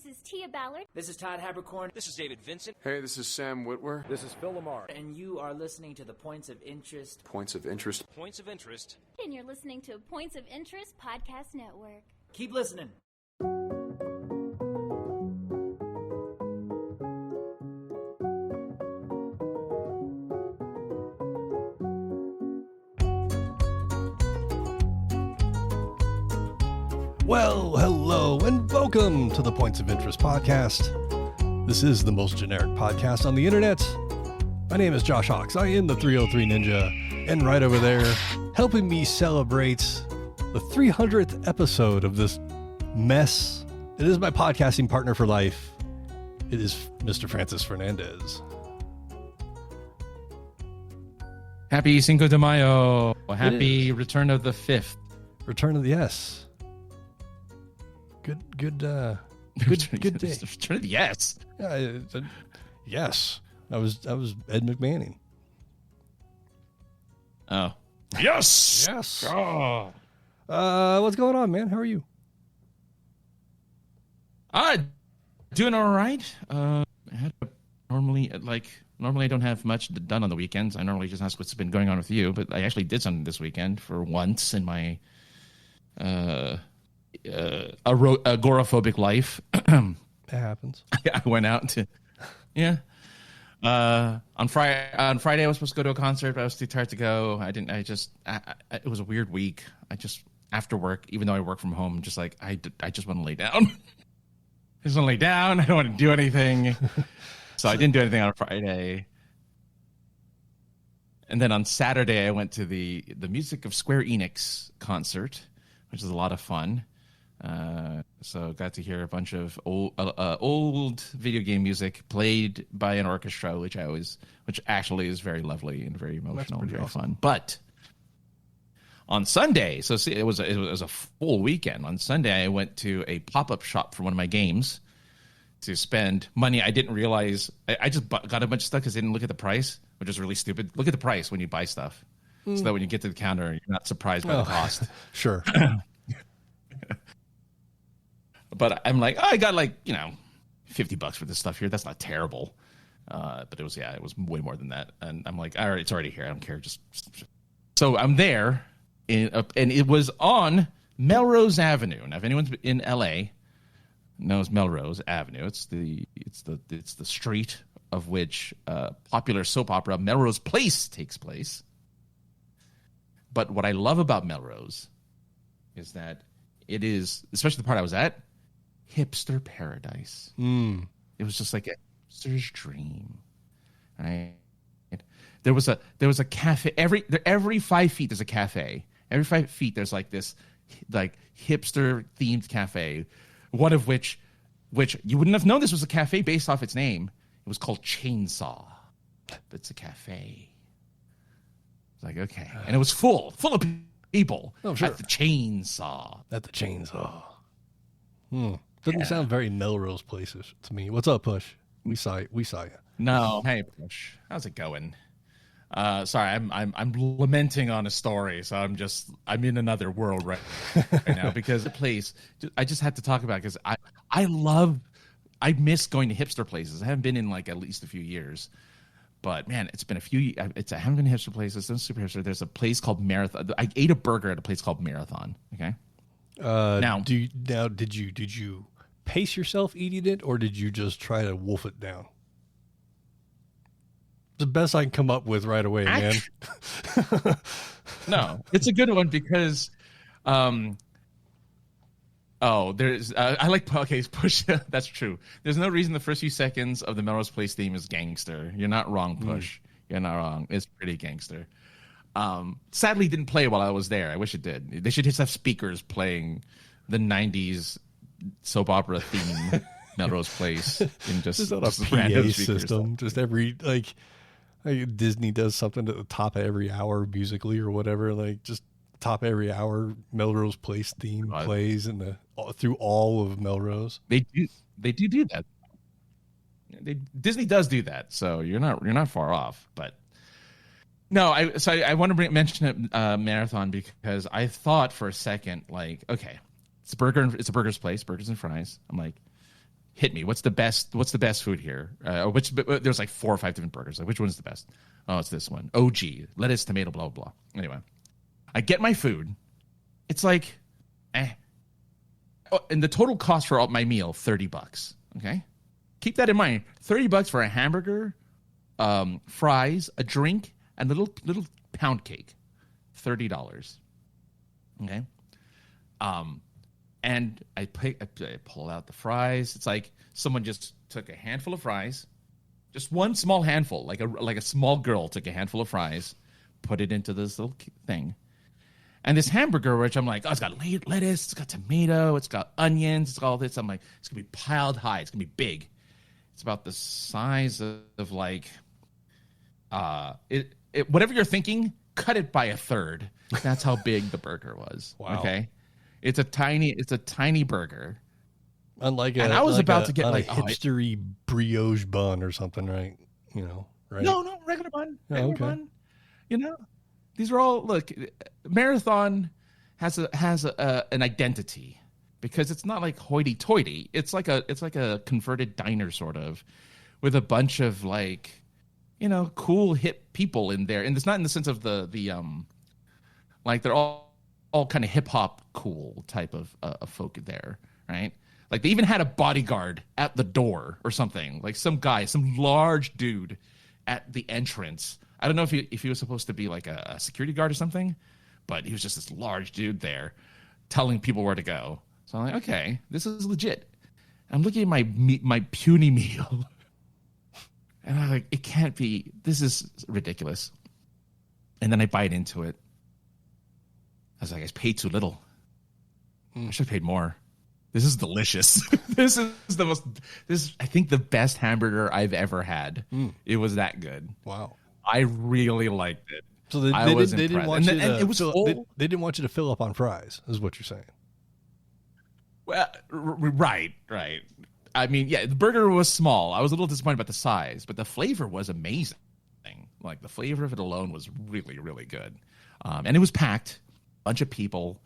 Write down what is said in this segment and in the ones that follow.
This is Tia Ballard. This is Todd Habercorn. This is David Vincent. Hey, this is Sam Whitwer. This is Phil Lamar. And you are listening to the Points of Interest. Points of Interest. Points of Interest. And you're listening to Points of Interest Podcast Network. Keep listening. Well, hello, and welcome to the Points of Interest Podcast. This is the most generic podcast on the internet. My name is Josh Hawks. I am the 303 Ninja, and right over there, helping me celebrate the 300th episode of this mess, it is my podcasting partner for life. It is Mr. Francis Fernandez. Happy Cinco de Mayo. Happy Return of the Fifth. Return of the yes. Good day. Return of the yes. Yes. I was Ed McManning. Oh. Yes. Yes. Oh. What's going on, man? How are you? Doing all right. Normally I don't have much done on the weekends. I normally just ask what's been going on with you, but I actually did something this weekend for once in my agoraphobic life. That happens. I went out to, on Friday I was supposed to go to a concert, but I was too tired to go. It was a weird week. After work, even though I work from home, just like, I just want to lay down. I just want to lay down. I don't want to do anything. So I didn't do anything on Friday. And then on Saturday, I went to the Music of Square Enix concert, which is a lot of fun. So got to hear a bunch of old video game music played by an orchestra, which actually is very lovely and very emotional and very fun. But on Sunday, so see, it was a full weekend. On Sunday, I went to a pop-up shop for one of my games to spend money I didn't realize. I just got a bunch of stuff because I didn't look at the price, which is really stupid. Look at the price when you buy stuff, so that when you get to the counter, you're not surprised by the cost. Sure. But I'm like, I got $50 for this stuff here. That's not terrible. But it was way more than that. And I'm like, all right, it's already here. I don't care. So I'm there, and it was on Melrose Avenue. Now, if anyone's in LA knows Melrose Avenue, it's the street of which popular soap opera Melrose Place takes place. But what I love about Melrose is that it is, especially the part I was at, hipster paradise. It was just like a hipster's dream, right? There was a cafe every 5 feet. There's a cafe. Every 5 feet there's like this hipster themed cafe. One of which you wouldn't have known this was a cafe based off its name. It was called Chainsaw, but it's a cafe. It's like, okay, and it was full of people. Oh, sure. At the Chainsaw. Doesn't sound very Melrose Places to me. What's up, Push? We saw you. No, hey Push, how's it going? Sorry, I'm lamenting on a story, so I'm in another world right now because the place I just had to talk about because I miss going to hipster places. I haven't been in at least a few years, but man, it's been a few. I haven't been to hipster places. It's super hipster. There's a place called Marathon. I ate a burger at a place called Marathon. Okay. Did you pace yourself eating it, or did you just try to wolf it down? The best I can come up with right away, man. No, it's a good one because, Push. That's true. There's no reason the first few seconds of the Melrose Place theme is gangster. You're not wrong, Push. You're not wrong. It's pretty gangster. Sadly, didn't play while I was there. I wish it did. They should just have speakers playing the 90s soap opera theme Melrose Place in just not a PA system. Just every Disney does something at the top of every hour musically or whatever. Just top every hour Melrose Place theme plays through all of Melrose. They do that. Disney does do that. So you're not far off, but. No, I want to mention it, Marathon, because I thought for a second, okay, it's a burger's place, burgers and fries. I'm like, hit me. What's the best food here? There's like 4 or 5 different burgers. Like, which one's the best? Oh, it's this one. OG, lettuce, tomato, blah, blah, blah. Anyway, I get my food. It's like, Oh, and the total cost for my meal, $30. Okay. Keep that in mind. $30 for a hamburger, fries, a drink, and a little pound cake. $30. Okay. And I pull out the fries. It's like someone just took a handful of fries, just one small handful, like a small girl took a handful of fries, put it into this little thing. And this hamburger, which I'm like, oh, it's got lettuce, it's got tomato, it's got onions, it's got all this. I'm like, it's going to be piled high. It's going to be big. It's about the size of like, whatever you're thinking, cut it by a third. That's how big the burger was. Wow. Okay. It's a tiny burger. Unlike and I was like about to get like hipstery brioche bun or something, right? Right? No, regular bun. Regular bun. These are all Marathon has an identity because it's not like hoity-toity. It's like a converted diner sort of with a bunch of cool hip people in there, and it's not in the sense of the they're all kind of hip hop cool type of folk there, right? Like they even had a bodyguard at the door or something, like some large dude at the entrance. I don't know if he was supposed to be like a security guard or something, but he was just this large dude there telling people where to go. So I'm like, okay, this is legit. I'm looking at my puny meal, and I'm like, it can't be. This is ridiculous. And then I bite into it. I was like, I paid too little. I should have paid more. This is delicious. This is I think the best hamburger I've ever had. It was that good. Wow. I really liked it. So they didn't want you to. It was full. They didn't want you to fill up on fries, is what you're saying. Well, right. I mean, yeah, the burger was small. I was a little disappointed about the size, but the flavor was amazing. Like the flavor of it alone was really, really good, and it was packed. Bunch of people,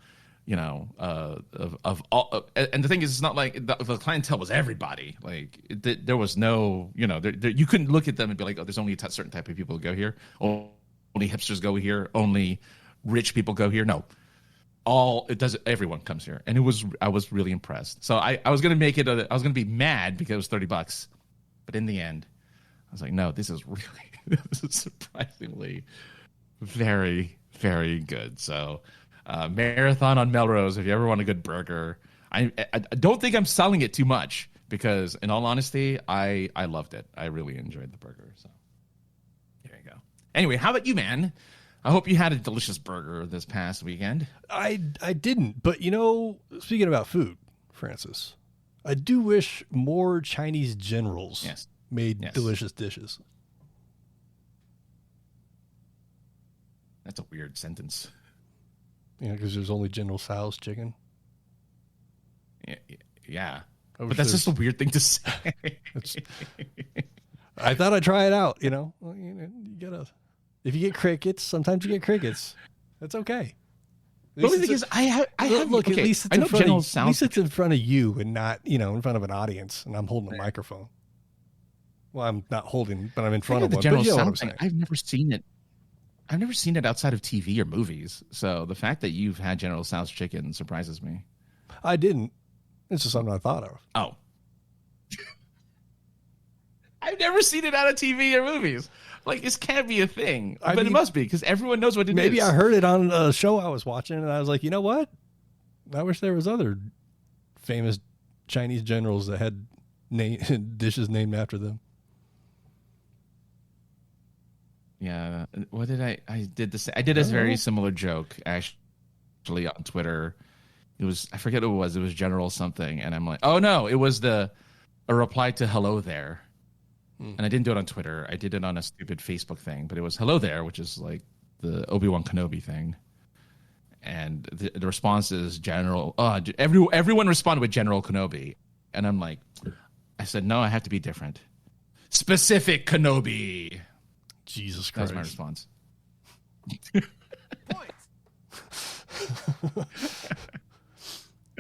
of all. And the thing is, it's not like the clientele was everybody. Like there was no, you couldn't look at them and be like, oh, there's only a certain type of people who go here. Only hipsters go here. Only rich people go here. No, everyone comes here, and I was really impressed. So I was gonna make it. I was gonna be mad because it was $30, but in the end, I was like, no, this is surprisingly very, very good. So. Marathon on Melrose, if you ever want a good burger. I don't think I'm selling it too much because, in all honesty, I loved it. I really enjoyed the burger. So there you go. Anyway, how about you, man? I hope you had a delicious burger this past weekend. I didn't, but speaking about food, Francis, I do wish more Chinese generals made delicious dishes. That's a weird sentence. Because there's only General Tso's chicken. Yeah. But that's just a weird thing to say. I thought I'd try it out, you gotta, if you get crickets, sometimes you get crickets. That's okay. The only thing is, I have look, okay, at least it's I know General Tso's. At least it's in front of you and not, in front of an audience, and I'm holding a microphone. Well, I'm not holding, but I'm in front of one. The General Tso thing, I've never seen it. I've never seen it outside of TV or movies. So the fact that you've had General Tso's chicken surprises me. I didn't. It's just something I thought of. Oh. I've never seen it out of TV or movies. Like, this can't be a thing. But it must be, because everyone knows what it is. Maybe I heard it on a show I was watching, and I was like, you know what? I wish there was other famous Chinese generals that had dishes named after them. Yeah, what did I did this? I did a very similar joke actually on Twitter. It was, I forget what it was. It was General something, and I'm like, oh no, it was a reply to "Hello There," and I didn't do it on Twitter. I did it on a stupid Facebook thing, but it was "Hello There," which is like the Obi-Wan Kenobi thing, and the response is General. Everyone responded with General Kenobi, and I'm like, I said no, I have to be different. Specific Kenobi. Jesus Christ. That's my response.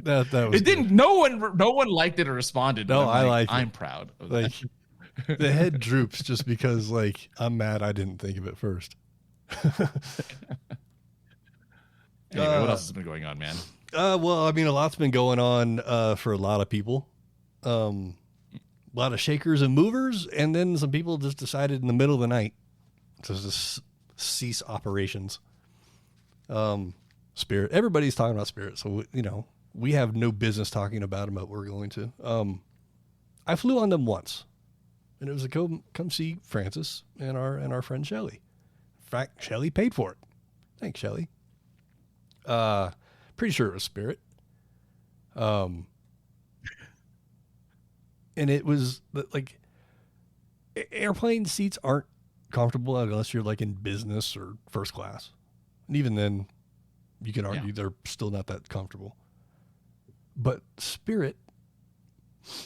That was It didn't. No one liked it or responded. No, but I like it. I'm proud of like that. the head droops just because like I'm mad I didn't think of it first. Anyway, what else has been going on, man? Well, I mean, a lot's been going on for a lot of people. A lot of shakers and movers, and then some people just decided in the middle of the night to just cease operations. Spirit. Everybody's talking about Spirit, so we have no business talking about them, but we're going to. I flew on them once, and it was a come see Francis and our friend Shelly. In fact, Shelly paid for it. Thanks, Shelly. Pretty sure it was Spirit. And it was like airplane seats aren't comfortable unless you're like in business or first class. And even then you can argue they're still not that comfortable. But Spirit, you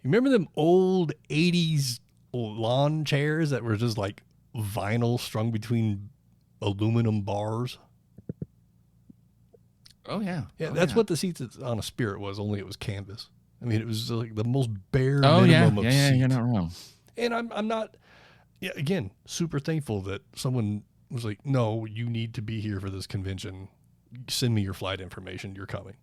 remember them old 80s lawn chairs that were just like vinyl strung between aluminum bars? Oh, yeah. Yeah, that's what the seats on a Spirit was, only it was canvas. I mean, it was like the most bare minimum minimum of yeah, seats. you're not wrong. And I'm not, again, super thankful that someone was like, no, you need to be here for this convention. Send me your flight information. You're coming.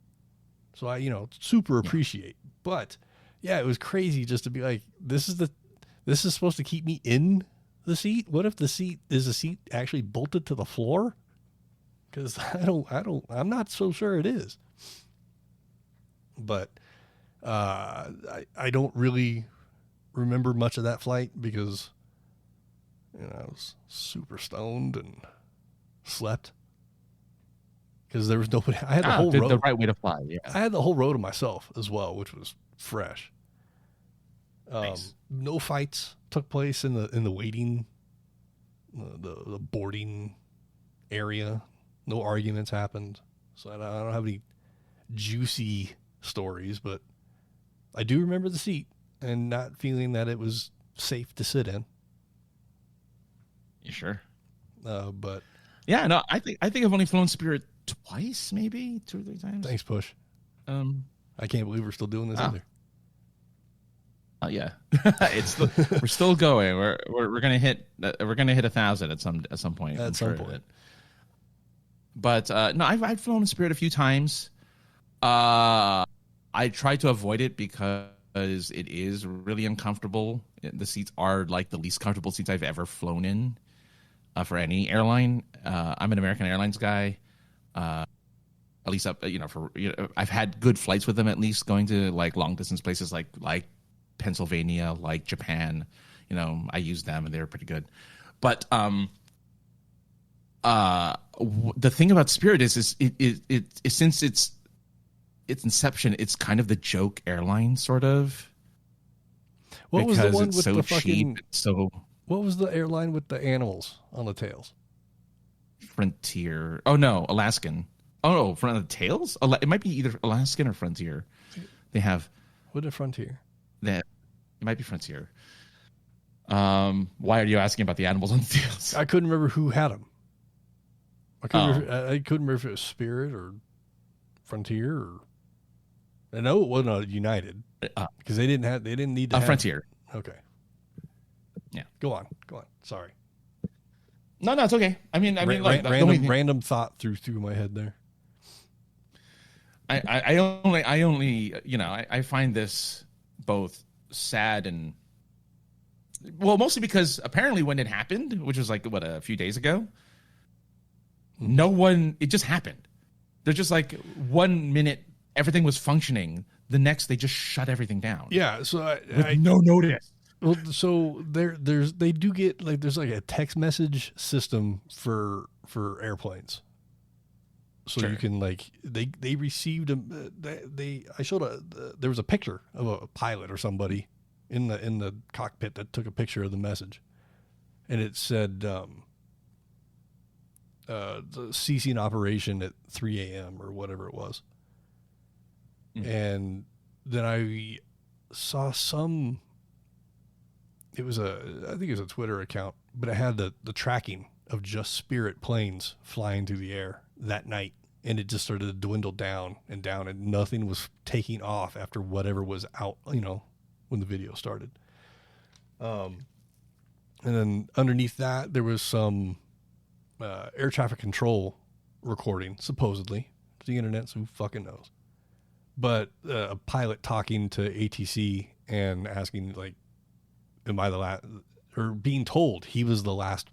So I, super appreciate. But yeah, it was crazy just to be like, this is supposed to keep me in the seat. What if the seat actually bolted to the floor? Because I'm not so sure it is. But I don't really remember much of that flight because I was super stoned and slept. Because there was nobody. I had the whole row. The right way to fly, yeah. I had the whole row to myself as well, which was fresh. Nice. No fights took place in the waiting, the boarding area. No arguments happened. So I don't have any juicy stories, but I do remember the seat and not feeling that it was safe to sit in. You sure? But yeah, no, I think I've only flown Spirit twice, maybe 2 or 3 times. Thanks, Push. I can't believe we're still doing this either. Yeah, we're still going. We're gonna hit 1,000 at some point. At some point. But no, I've flown Spirit a few times. I try to avoid it because it is really uncomfortable. The seats are like the least comfortable seats I've ever flown in for any airline. I'm an American Airlines guy. At least I've had good flights with them. At least going to like long distance places like Pennsylvania, like Japan. I used them and they were pretty good. But the thing about Spirit is it since its inception, it's kind of the joke airline sort of. What was the one with so the cheap, fucking? What was the airline with the animals on the tails? Frontier. Oh no, Alaskan. Oh no, front of the tails. It might be either Alaskan or Frontier. They have. What a Frontier? That it might be Frontier. Why are you asking about the animals on the tails? I couldn't remember who had them. I couldn't remember if it was Spirit or Frontier or. I know it wasn't United because they didn't need to have Frontier. Okay. Yeah. Go on. Sorry. No, it's okay. I mean, random thought through my head there. I only I find this both sad and mostly because apparently when it happened, which was like a few days ago, it just happened. They're just like 1 minute everything was functioning, the next they just shut everything down. Yeah, so no notice. Well, so they do get there's like a text message system for airplanes. So sure. You can they received I showed there was a picture of a pilot or somebody in the cockpit that took a picture of the message, and it said ceasing operation at 3 a.m. or whatever it was. Mm-hmm. And then I saw I think it was a Twitter account, but it had the tracking of just Spirit planes flying through the air that night and it just started to dwindle down, and nothing was taking off after whatever was out, when the video started. And then underneath that, there was some air traffic control recording, supposedly. It's the internet, so who fucking knows? But a pilot talking to ATC and asking, like, am I the last, or being told he was the last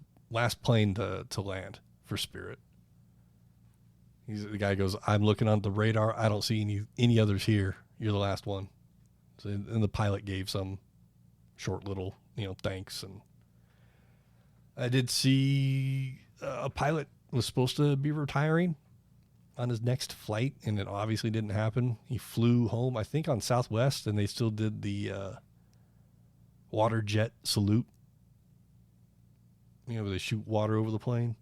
plane to land for Spirit. The guy goes, I'm looking on the radar. I don't see any others here. You're the last one. So, and the pilot gave some short little, thanks. And I did see a pilot was supposed to be retiring on his next flight, and it obviously didn't happen. He flew home, I think, on Southwest, and they still did the water jet salute. Where they shoot water over the plane.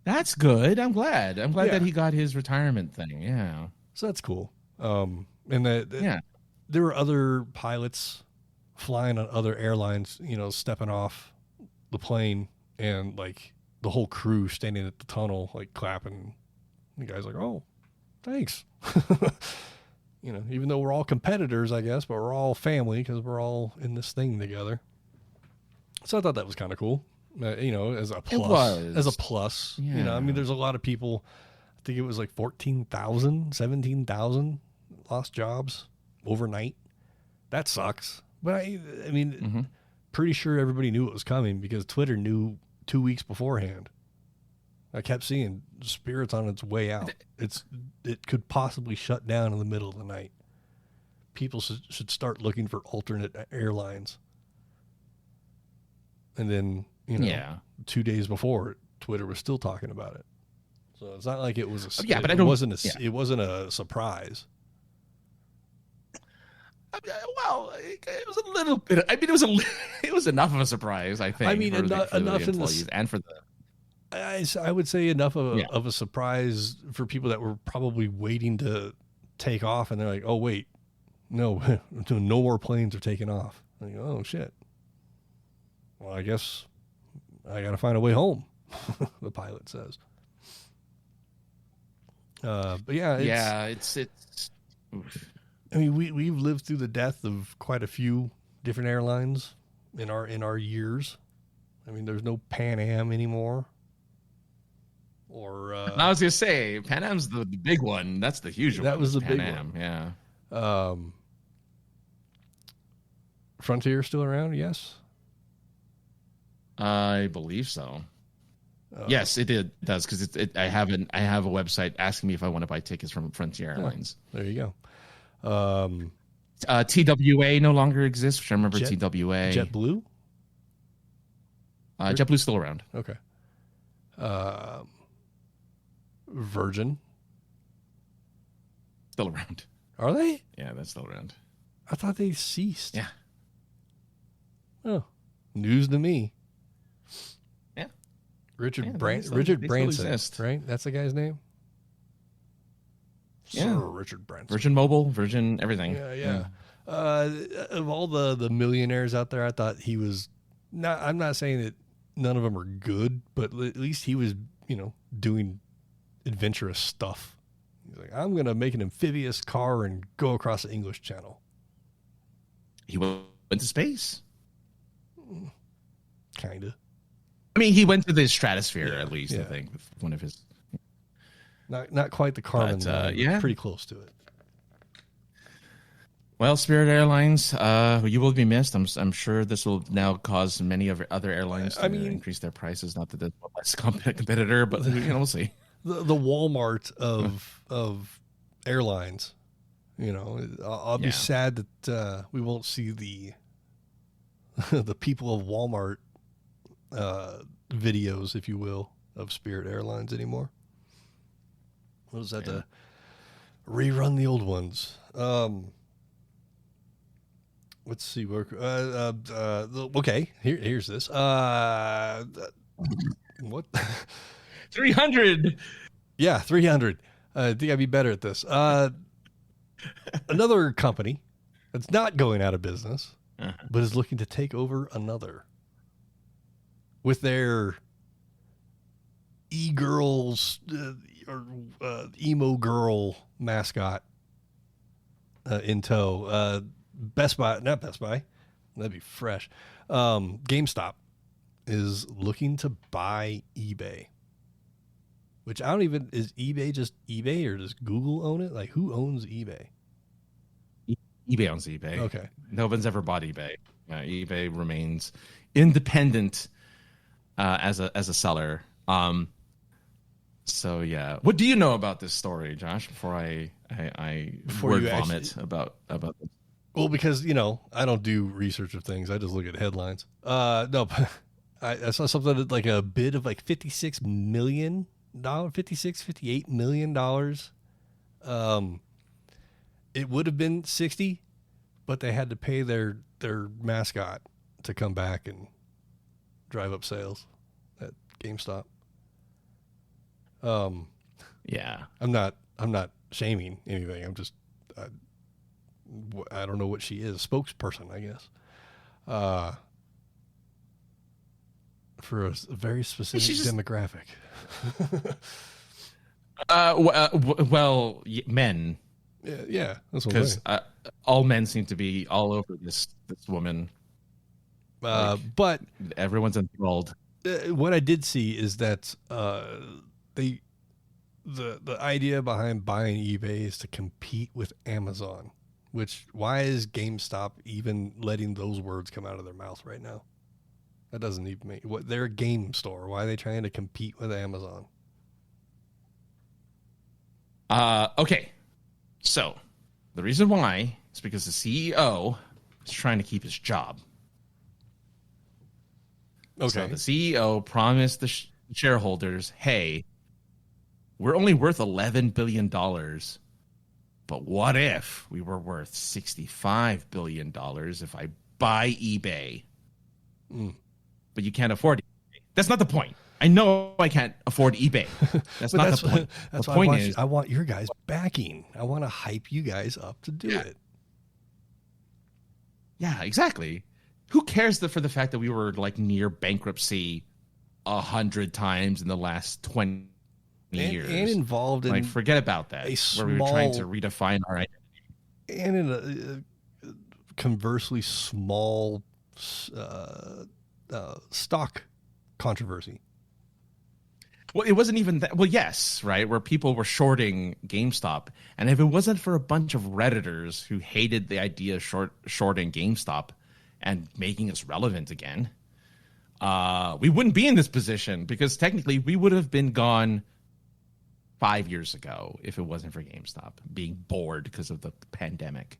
That's good. I'm glad Yeah. that he got his retirement thing. Yeah. So that's cool. And there were other pilots flying on other airlines, stepping off the plane, and like the whole crew standing at the tunnel, like clapping. The guy's like, "Oh, thanks." Even though we're all competitors, I guess, but we're all family because we're all in this thing together. So I thought that was kind of cool. As a plus. As a plus. Yeah. There's a lot of people. I think it was like 14,000, 17,000 lost jobs overnight. That sucks. But pretty sure everybody knew it was coming because Twitter knew 2 weeks beforehand. I kept seeing Spirit's on its way out. It could possibly shut down in the middle of the night. People should start looking for alternate airlines. And then, 2 days before, Twitter was still talking about it. So it's not like it was it wasn't a surprise. Well, it was a little bit. It was enough of a surprise, I think. Enough in the and for the. I would say enough of a surprise for people that were probably waiting to take off, and they're like, "Oh wait, no, no more planes are taking off." And you go, "Oh shit! Well, I guess I got to find a way home." The pilot says. But yeah, it's. Oof. We've lived through the death of quite a few different airlines in our years. There's no Pan Am anymore. Or I was gonna say Pan Am's the big one. That's the huge one. That was the Pan big Am, one. Yeah. Frontier still around? Yes. I believe so. Yes, it does because I have a website asking me if I want to buy tickets from Frontier Airlines. There you go. TWA no longer exists, which I remember. TWA. JetBlue? JetBlue's still around. Okay. Virgin? Still around. Are they? Yeah, that's still around. I thought they ceased. Yeah. Oh, news to me. Yeah. Richard Branson, right? That's the guy's name? Yeah. Sir Richard Branson. Virgin Mobile, Virgin everything. Yeah. Of all the millionaires out there, I thought he was not. I'm not saying that none of them are good, but at least he was, doing adventurous stuff. He's like, I'm going to make an amphibious car and go across the English Channel. He went to space. Kind of. He went to the stratosphere at least. I think with one of his. Not quite the Karman, but pretty close to it. Well, Spirit Airlines, you will be missed. I'm sure this will now cause many of other airlines to increase their prices. Not that that's a less competitor, but we'll see. The Walmart of airlines. I'll be sad that we won't see the people of Walmart videos, if you will, of Spirit Airlines anymore. We'll just have to rerun the old ones. Let's see. Okay, here's this. What? 300. Yeah, 300. I think I'd be better at this. Another company that's not going out of business, but is looking to take over another with their e-girls, emo girl mascot in tow. Best Buy, not Best Buy, that'd be fresh. GameStop is looking to buy eBay, which I don't even, is eBay just eBay or does Google own it? Like, who owns eBay? eBay owns eBay. Okay. No one's ever bought eBay. eBay remains independent as a seller. So yeah, what do you know about this story, Josh? Before I word vomit about this. Well, because I don't do research of things. I just look at headlines. No, but I saw something that, like, a bid of like $58 million. It would have been 60, but they had to pay their mascot to come back and drive up sales at GameStop. Yeah, I'm not shaming anything. I'm just, I don't know what she is. Spokesperson, I guess. For a very specific demographic. Men. Yeah, that's what because all men seem to be all over this woman. But everyone's enthralled. What I did see is that the idea behind buying eBay is to compete with Amazon. Which, why is GameStop even letting those words come out of their mouth right now? That doesn't even make what they're a game store. Why are they trying to compete with Amazon? Okay. So, the reason why is because the CEO is trying to keep his job. Okay. So the CEO promised the shareholders, hey, we're only worth $11 billion, but what if we were worth $65 billion if I buy eBay? But you can't afford eBay. That's not the point. I know I can't afford eBay. That's not the point. That's the why point I want your guys backing. I want to hype you guys up to do it. Yeah, exactly. Who cares for the fact that we were like near bankruptcy 100 times in the last 20 years and involved in, like, forget about that. Where we were trying to redefine our identity. And in a conversely small stock controversy. Well, it wasn't even that. Well, yes, right, where people were shorting GameStop, and if it wasn't for a bunch of Redditors who hated the idea of shorting GameStop and making us relevant again, we wouldn't be in this position, because technically we would have been gone 5 years ago if it wasn't for GameStop being bored because of the pandemic.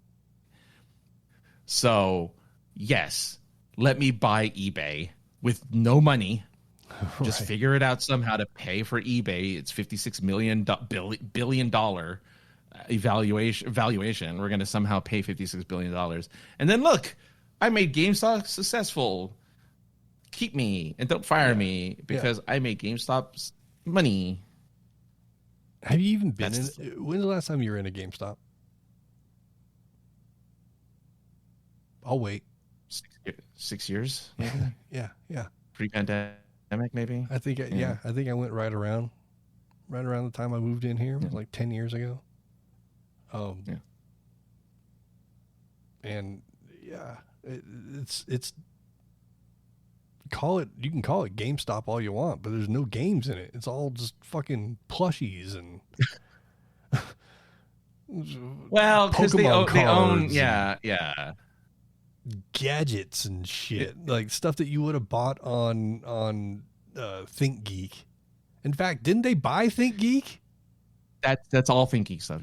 So, yes, let me buy eBay with no money. Just figure it out somehow to pay for eBay. It's $56 billion valuation. We're going to somehow pay $56 billion. And then look, I made GameStop successful. Keep me and don't fire me because I made GameStop's money. Have you even been in? When's the last time you were in a GameStop? I'll wait. 6 years? Yeah. Pre-pandemic, maybe? I think I went right around the time I moved in here. It was like 10 years ago. And it's you can call it GameStop all you want, but there's no games in it. It's all just fucking plushies and well, because they own gadgets and shit, like stuff that you would have bought on ThinkGeek. In fact, didn't they buy ThinkGeek? That's all ThinkGeek stuff.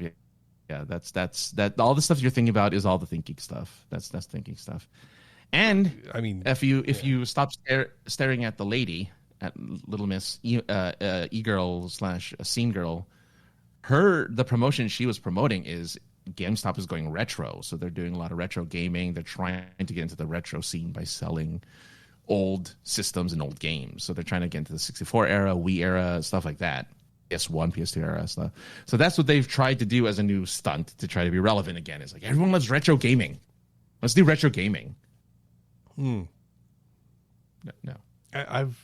Yeah. That's all the stuff you're thinking about is all the ThinkGeek stuff. That's ThinkGeek stuff. And I mean, if you stop staring at the lady, at Little Miss e-girl / scene girl, the promotion she was promoting is GameStop is going retro, so they're doing a lot of retro gaming. They're trying to get into the retro scene by selling old systems and old games. So they're trying to get into the 64 era, Wii era, stuff like that. PS1, PS2 era stuff. So that's what they've tried to do as a new stunt to try to be relevant again. It's like, everyone loves retro gaming. Let's do retro gaming. No. I've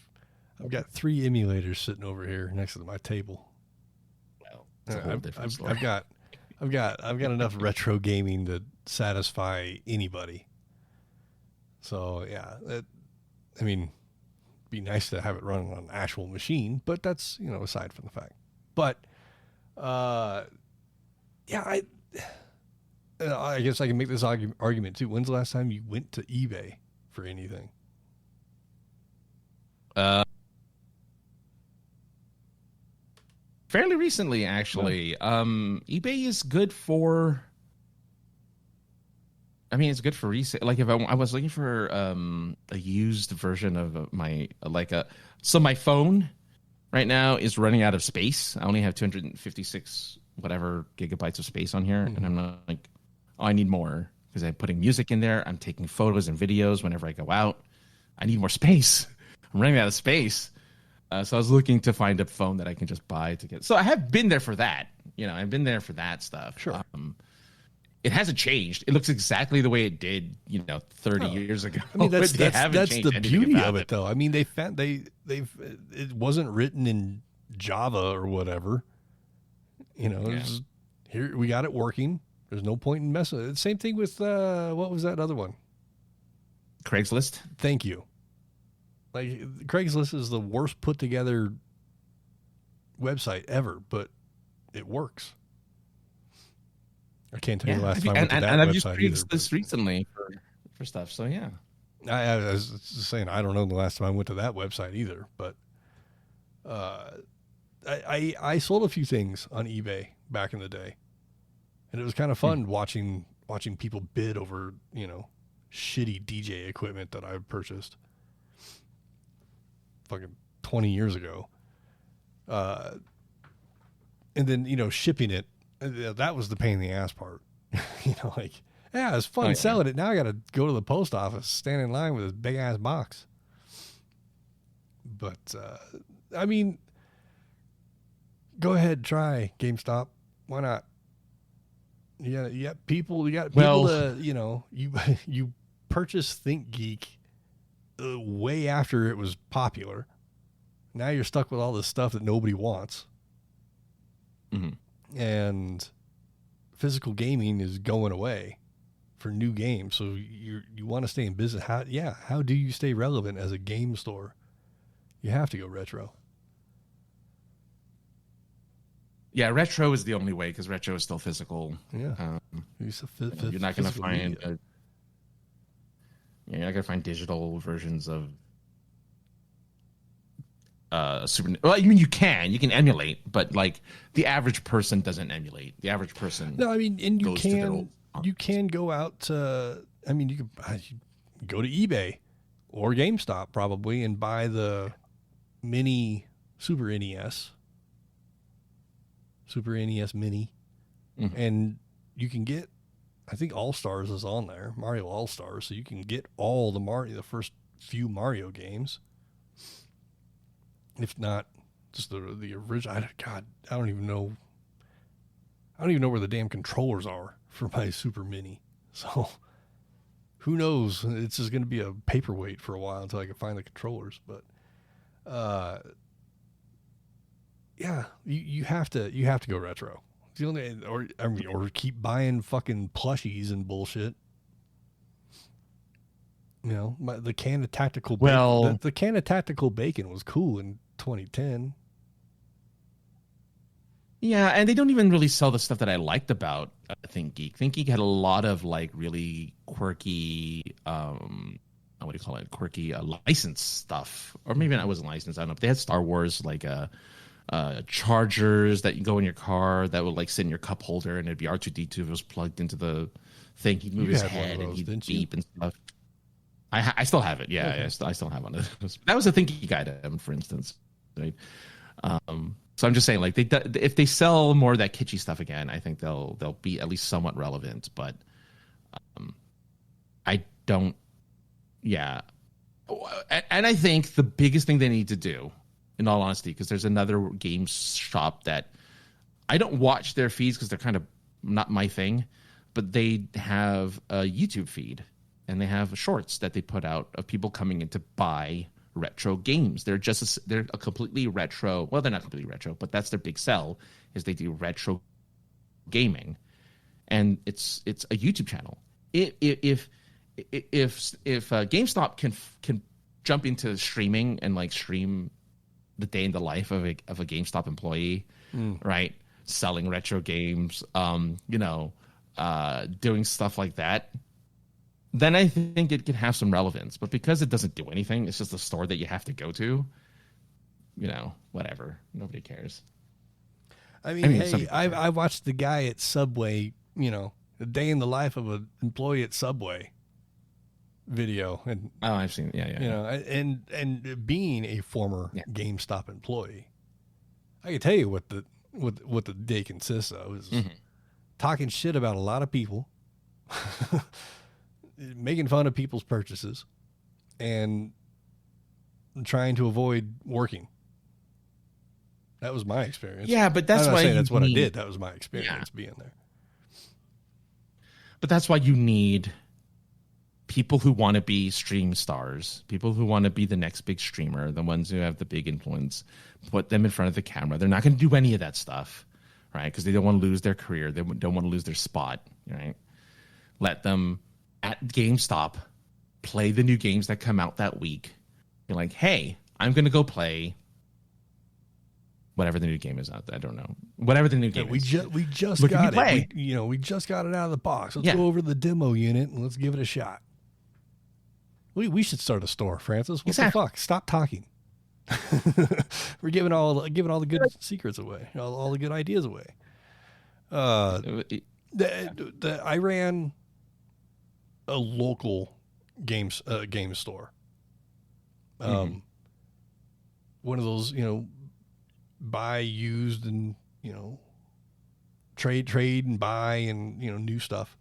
got 3 emulators sitting over here next to my table. It's a whole different story. I've got enough retro gaming to satisfy anybody. So yeah, be nice to have it run on an actual machine, but that's, aside from the fact. But I guess I can make this argument too. When's the last time you went to eBay for anything? Fairly recently, actually. eBay is good for. It's good for resale. Like if I was looking for a used version of my so my phone right now is running out of space. I only have 256 whatever gigabytes of space on here, and I'm not like, I need more because I'm putting music in there. I'm taking photos and videos whenever I go out. I need more space. I'm running out of space. So I was looking to find a phone that I can just buy to get. So I have been there for that. I've been there for that stuff. Sure. It hasn't changed. It looks exactly the way it did, 30 years ago. That's the beauty of it, though. They found it wasn't written in Java or whatever. Here we got it working. There's no point in messing with it. Same thing with what was that other one? Craigslist. Thank you. Like Craigslist is the worst put together website ever, but it works. I can't tell you the last time I went to that website. And I've used Craigslist recently for stuff. So yeah, I was just saying I don't know the last time I went to that website either. But I sold a few things on eBay back in the day, and it was kind of fun watching people bid over shitty DJ equipment that I purchased fucking 20 years ago. And then, shipping it, that was the pain in the ass part. It's fun selling it. Now I got to go to the post office, stand in line with this big ass box. But, go ahead, try GameStop. Why not? You got people to, you purchase ThinkGeek way after it was popular. Now you're stuck with all this stuff that nobody wants. Mm-hmm. And physical gaming is going away for new games. So you want to stay in business. How do you stay relevant as a game store? You have to go retro. Yeah, retro is the only way because retro is still physical. Yeah. You're not going to find you're not going to find digital versions of Super. Well, you can emulate, but like the average person doesn't emulate. The average person. No, and you can go out to. You could go to eBay or GameStop probably and buy the mini Super NES Mini, and you can get. I think All Stars is on there, Mario All Stars, so you can get all the first few Mario games. If not, just the original. I don't even know. I don't even know where the damn controllers are for my Super Mini. So, who knows? It's just going to be a paperweight for a while until I can find the controllers. But, you have to go retro. It's the only, or keep buying fucking plushies and bullshit. The can of tactical. The can of tactical bacon was cool in 2010. Yeah, and they don't even really sell the stuff that I liked about ThinkGeek. ThinkGeek had a lot of like really quirky, what do you call it? Quirky licensed stuff, or maybe it wasn't licensed. I don't know. But they had Star Wars chargers that you go in your car that would like sit in your cup holder, and it'd be R2D2 if it was plugged into the thing. He'd move his head and he'd beep and stuff. I still have it. Yeah, okay. I still have one of those. That was a ThinkGeek item, for instance. Right? So I'm just saying, like, if they sell more of that kitschy stuff again, I think they'll be at least somewhat relevant. But I don't. Yeah, and I think the biggest thing they need to do, in all honesty, because there's another game shop that I don't watch their feeds because they're kind of not my thing, but they have a YouTube feed and they have shorts that they put out of people coming in to buy retro games. They're a completely retro. Well, they're not completely retro, but that's their big sell is they do retro gaming, and it's a YouTube channel. If GameStop can jump into streaming and like stream the day in the life of a GameStop employee, right? Selling retro games, doing stuff like that, then I think it can have some relevance. But because it doesn't do anything, it's just a store that you have to go to, whatever. Nobody cares. I mean, I watched the guy at Subway, the day in the life of an employee at Subway video. And I've seen it. Yeah. And being a former GameStop employee, I can tell you what the day consists of is talking shit about a lot of people, making fun of people's purchases, and trying to avoid working. That was my experience. Yeah, but that's why that's what I did. That was my experience being there. But that's why you need people who want to be stream stars, people who want to be the next big streamer, the ones who have the big influence, put them in front of the camera. They're not going to do any of that stuff, right? Because they don't want to lose their career. They don't want to lose their spot, right? Let them, at GameStop, play the new games that come out that week. You're like, hey, I'm going to go play whatever the new game is out there. I don't know. Whatever the new game is. We just got it. We just got it out of the box. Let's go over to the demo unit and let's give it a shot. We should start a store, Francis. What the fuck? Stop talking. We're giving all the good secrets away, all the good ideas away. I ran a local game store. One of those, buy used and trade and buy and new stuff.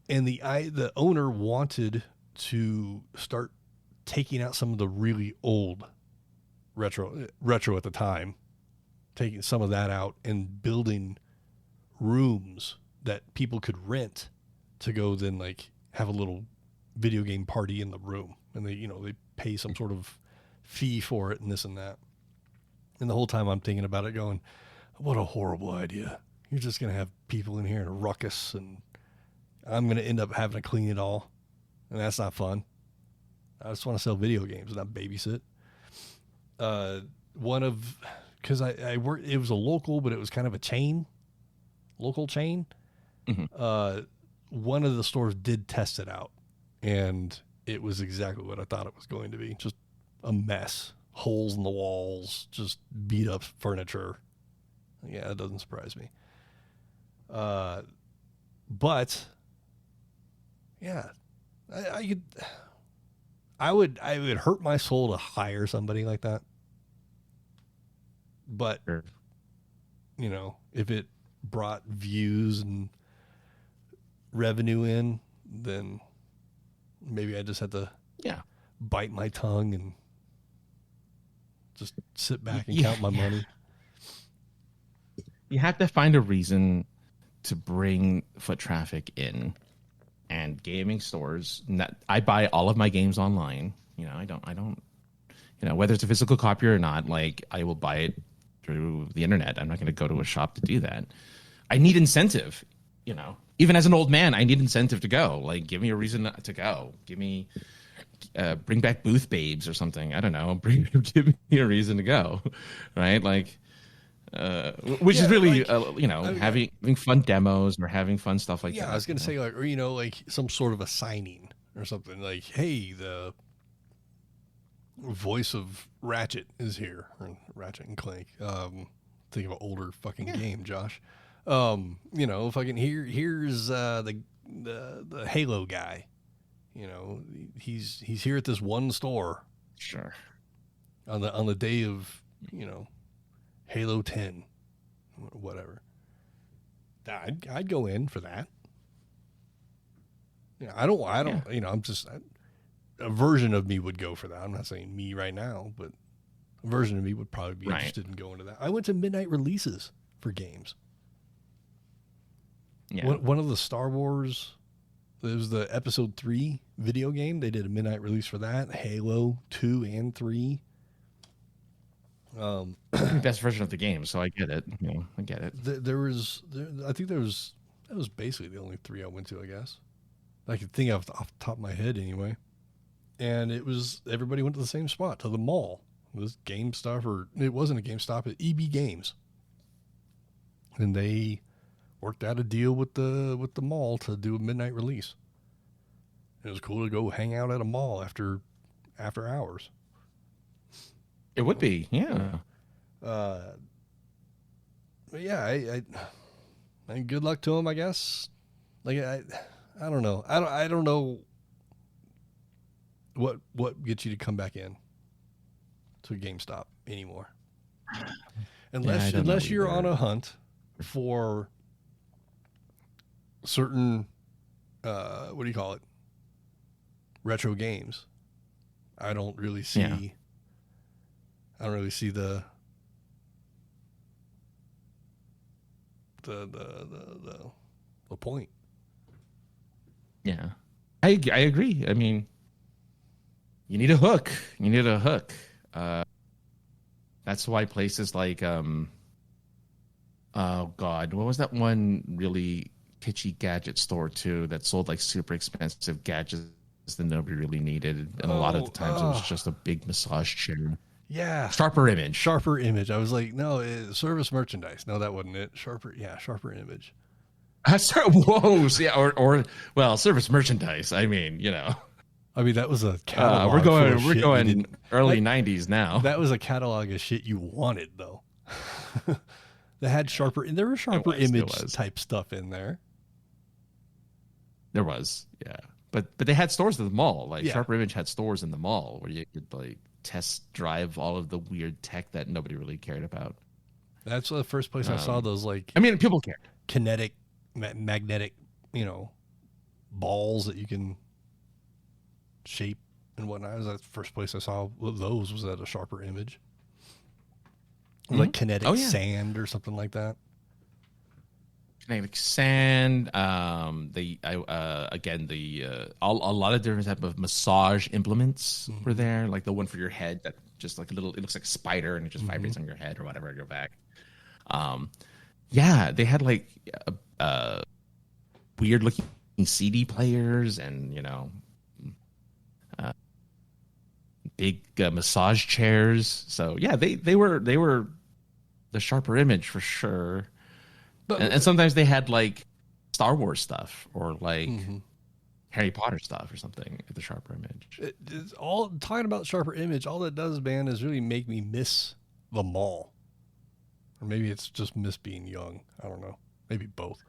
And the owner wanted to start taking out some of the really old retro at the time, taking some of that out and building rooms that people could rent to go then like have a little video game party in the room, and they pay some sort of fee for it and this and that. And the whole time I'm thinking about it going, what a horrible idea. You're just going to have people in here in a ruckus, and I'm going to end up having to clean it all. And that's not fun. I just want to sell video games and not babysit. Because I worked, it was a local, but it was kind of a local chain. One of the stores did test it out, and it was exactly what I thought it was going to be. Just a mess. Holes in the walls, just beat up furniture. Yeah, that doesn't surprise me. But yeah, I would hurt my soul to hire somebody like that. But sure. If it brought views and revenue in, then maybe I just had to bite my tongue and just sit back and count my money. You have to find a reason to bring foot traffic in, and gaming stores. I buy all of my games online. I don't. Whether it's a physical copy or not, like I will buy it through the internet. I'm not going to go to a shop to do that. I need incentive. Even as an old man, I need incentive to go. Like, give me a reason to go. Give me. Bring back booth babes or something. I don't know. Give me a reason to go, right? Like, which is really, having fun demos or having fun stuff like that. Yeah, I was going to say like some sort of a signing or something like, hey, the voice of Ratchet is here, or Ratchet and Clank. Think of an older fucking game, Josh. Fucking here's the Halo guy. He's here at this one store. Sure. On the day of, Halo 10, whatever. I'd go in for that. I don't. I'm just a version of me would go for that. I'm not saying me right now, but a version of me would probably be interested in going to that. I went to midnight releases for games. Yeah. One of the Star Wars, It was the episode 3 video game. They did a midnight release for that. Halo 2 and 3. Best version of the game, so I get it. I get it. I think that was basically the only 3 I went to, I guess. I could think of off the top of my head anyway. And everybody went to the same spot, to the mall. It was GameStop, or it wasn't a GameStop, it EB Games. And they worked out a deal with the mall to do a midnight release. It was cool to go hang out at a mall after hours. It would be, yeah. But yeah, I good luck to him, I guess. Like I don't know. I don't know what gets you to come back in to GameStop anymore. Unless you're on a hunt for certain what do you call it? Retro games. I don't really see the point. Yeah. I agree. I mean, you need a hook. That's why places like oh God, what was that one really kitschy gadget store too that sold like super expensive gadgets that nobody really needed, and a lot of the times it was just a big massage chair. Yeah. Sharper Image. I was like, no, service merchandise. No, that wasn't it. Sharper Image. Whoa. Yeah, or service merchandise. I mean, that was a catalog. We're going early 90s now. That was a catalog of shit you wanted, though. They had there were Sharper Image type stuff in there. There was, yeah. But they had stores at the mall. Like Sharper Image had stores in the mall where you could like test drive all of the weird tech that nobody really cared about. That's the first place I saw those people cared. Kinetic, magnetic, balls that you can shape and whatnot. That was the first place I saw those was at a Sharper Image. Mm-hmm. Like kinetic sand or something like that. Kinetic sand. A lot of different type of massage implements were there. Like the one for your head that just like it looks like a spider and it just vibrates on your head or whatever, your back. They had like weird looking CD players and big massage chairs. So yeah, they were the Sharper Image for sure. And sometimes they had like Star Wars stuff or like Harry Potter stuff or something at the Sharper Image. It's all talking about Sharper Image. All that does, man, is really make me miss the mall. Or maybe it's just miss being young. I don't know. Maybe both.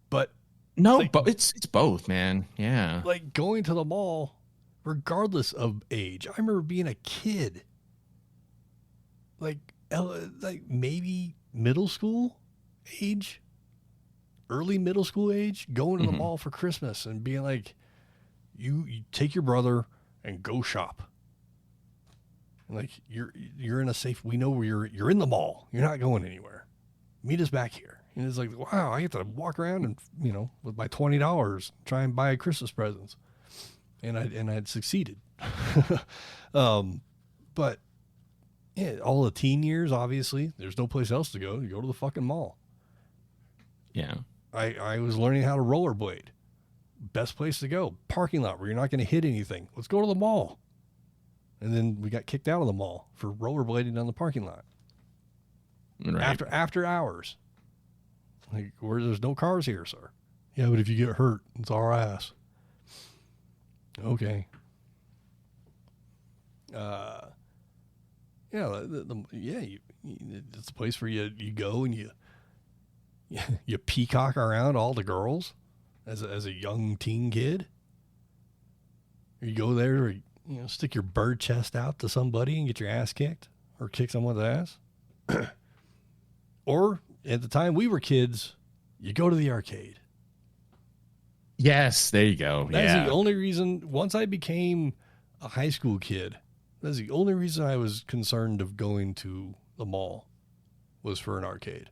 But no, but it's both, man. Yeah. Like going to the mall, regardless of age. I remember being a kid, like maybe middle school age, early middle school age, going to the mall for Christmas and being like, you take your brother and go shop. Like you're in a safe. We know where you're in the mall. You're not going anywhere. Meet us back here. And it's like, wow, I get to walk around and with my $20 try and buy Christmas presents, and I had succeeded. But yeah, all the teen years, obviously, there's no place else to go. You go to the fucking mall. Yeah. I was learning how to rollerblade. Best place to go. Parking lot where you're not going to hit anything. Let's go to the mall. And then we got kicked out of the mall for rollerblading down the parking lot. Right. After hours. Like, there's no cars here, sir. Yeah, but if you get hurt, it's our ass. Okay. It's a place where you go and you peacock around all the girls as a young teen kid. Or you go there or stick your bird chest out to somebody and get your ass kicked or kick someone's ass. Or at the time we were kids, you go to the arcade. Yes, there you go. That's the only reason. Once I became a high school kid, that's the only reason I was concerned of going to the mall was for an arcade.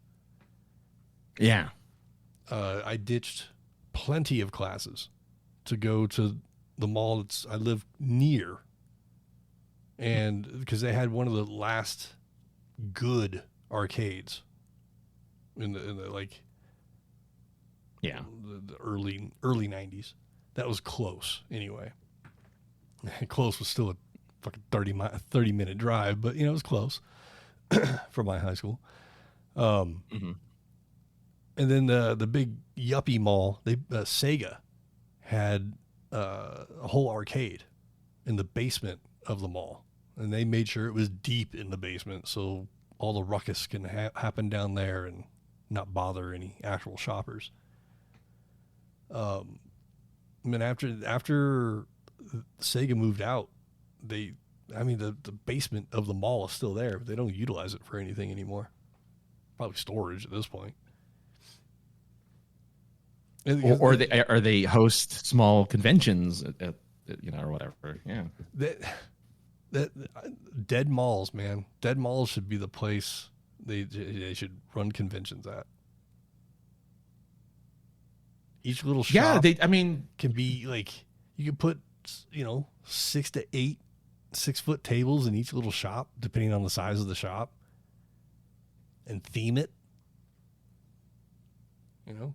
Yeah. I ditched plenty of classes to go to the mall I live near, and because they had one of the last good arcades in the like Yeah. the early 90s. That was close anyway. Close was still a fucking 30-minute drive, but it was close for my high school. And then the big yuppie mall, Sega had a whole arcade in the basement of the mall, and they made sure it was deep in the basement so all the ruckus can happen down there and not bother any actual shoppers. And then after Sega moved out, the basement of the mall is still there, but they don't utilize it for anything anymore. Probably storage at this point. Or they host small conventions at or whatever. Yeah. That dead malls, man. Dead malls should be the place they should run conventions at. Each little shop can be like, you can put 6 to 8 6-foot tables in each little shop, depending on the size of the shop, and theme it.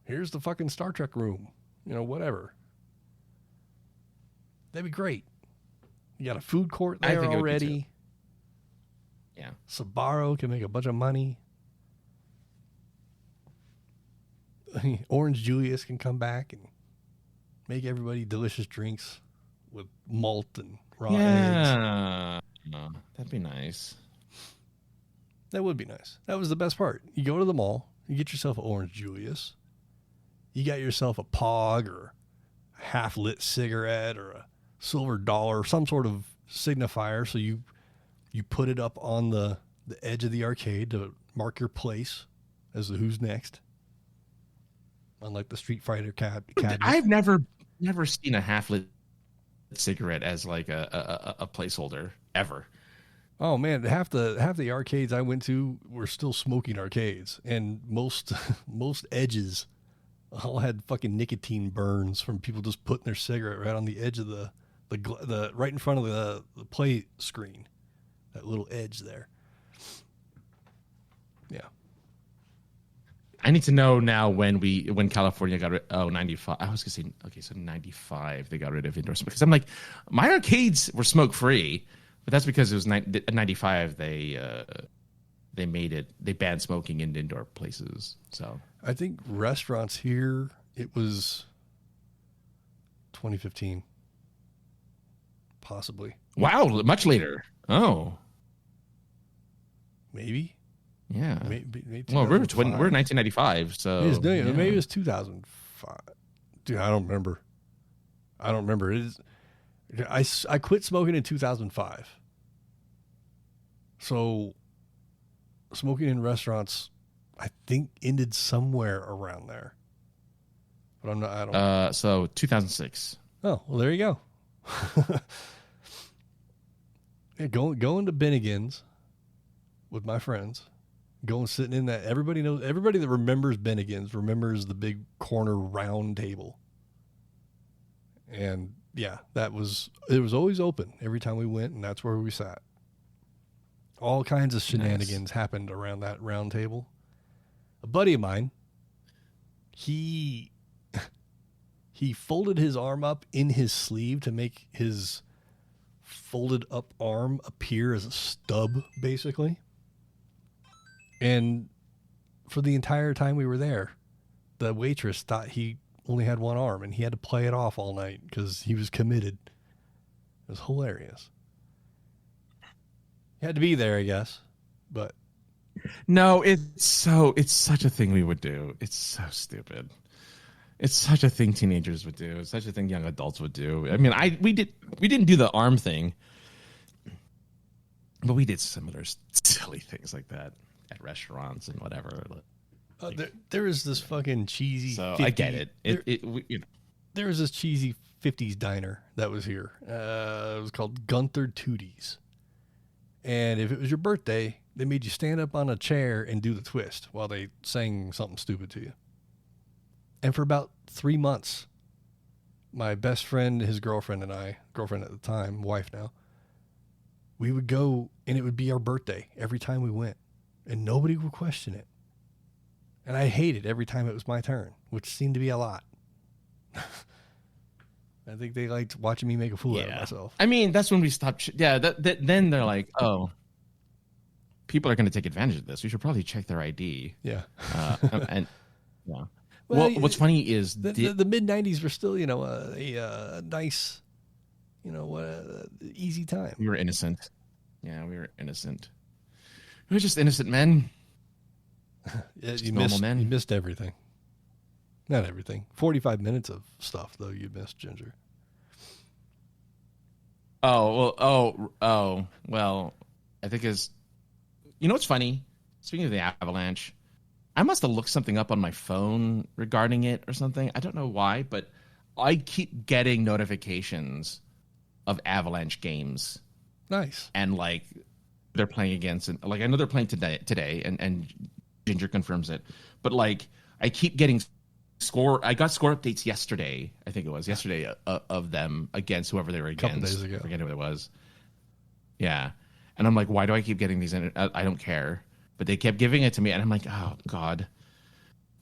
Here's the fucking Star Trek room, whatever. That'd be great. You got a food court there already. Yeah. Sbarro can make a bunch of money. Orange Julius can come back and make everybody delicious drinks with malt and raw eggs. That'd be nice. That would be nice. That was the best part. You go to the mall, you get yourself an Orange Julius. You got yourself a Pog or a half-lit cigarette or a silver dollar, some sort of signifier. So you put it up on the edge of the arcade to mark your place as the who's next. Unlike the Street Fighter cabinet. I've never seen a half-lit cigarette as like a placeholder ever. Oh man, half the arcades I went to were still smoking arcades, and most edges all had fucking nicotine burns from people just putting their cigarette right on the edge of the right in front of the play screen, that little edge there. Yeah. I need to know now when California got rid. 95. I was gonna say, okay, so 95 they got rid of indoor smoke, because I'm like, my arcades were smoke free, but that's because it was 95. They banned smoking in indoor places. So I think restaurants here, it was 2015, possibly. Wow, much later. Oh, maybe. Yeah. Maybe well, we're 1995, so maybe it was 2005. Dude, I don't remember. It is. I quit smoking in 2005. So smoking in restaurants, I think, ended somewhere around there. But I'm not. I don't. So 2006. Oh well, there you go. Yeah, going to Bennigan's with my friends. Going sitting in that, everybody that remembers Bennigan's remembers the big corner round table. And yeah, it was always open every time we went, and that's where we sat. All kinds of shenanigans happened around that round table. A buddy of mine, he folded his arm up in his sleeve to make his folded up arm appear as a stub, basically. And for the entire time we were there, the waitress thought he only had one arm, and he had to play it off all night because he was committed. It was hilarious. He had to be there, I guess, but no, it's such a thing we would do. It's so stupid. It's such a thing teenagers would do. It's such a thing young adults would do. I mean, we didn't do the arm thing, but we did similar silly things like that at restaurants and whatever. There is this fucking cheesy. So 50, I get it. There was this cheesy 50s diner that was here. It was called Gunther Tootie's, and if it was your birthday, they made you stand up on a chair and do the twist while they sang something stupid to you. And for about 3 months, my best friend, his girlfriend, and I, girlfriend at the time, wife now, we would go, and it would be our birthday every time we went, and nobody would question it. And I hated every time it was my turn, which seemed to be a lot. I think they liked watching me make a fool out of myself. I mean, that's when we stopped. Then they're like, oh, people are going to take advantage of this. We should probably check their ID. Yeah. And yeah. Well, what's funny is the mid 90s were still, a nice, easy time. We were innocent. Yeah, we were innocent. We were just innocent men. You missed everything. Not everything. 45 minutes of stuff, though, you missed, Ginger. Well, I think what's funny? Speaking of the Avalanche, I must have looked something up on my phone regarding it or something. I don't know why, but I keep getting notifications of Avalanche games. Nice. And, they're playing against, and I know they're playing today, and Ginger confirms it. But, I keep getting I got score updates yesterday, I think it was, of them against whoever they were against. A couple days ago. I forget who it was. Yeah. And I'm like, why do I keep getting these? I don't care. But they kept giving it to me, and I'm like, oh, God.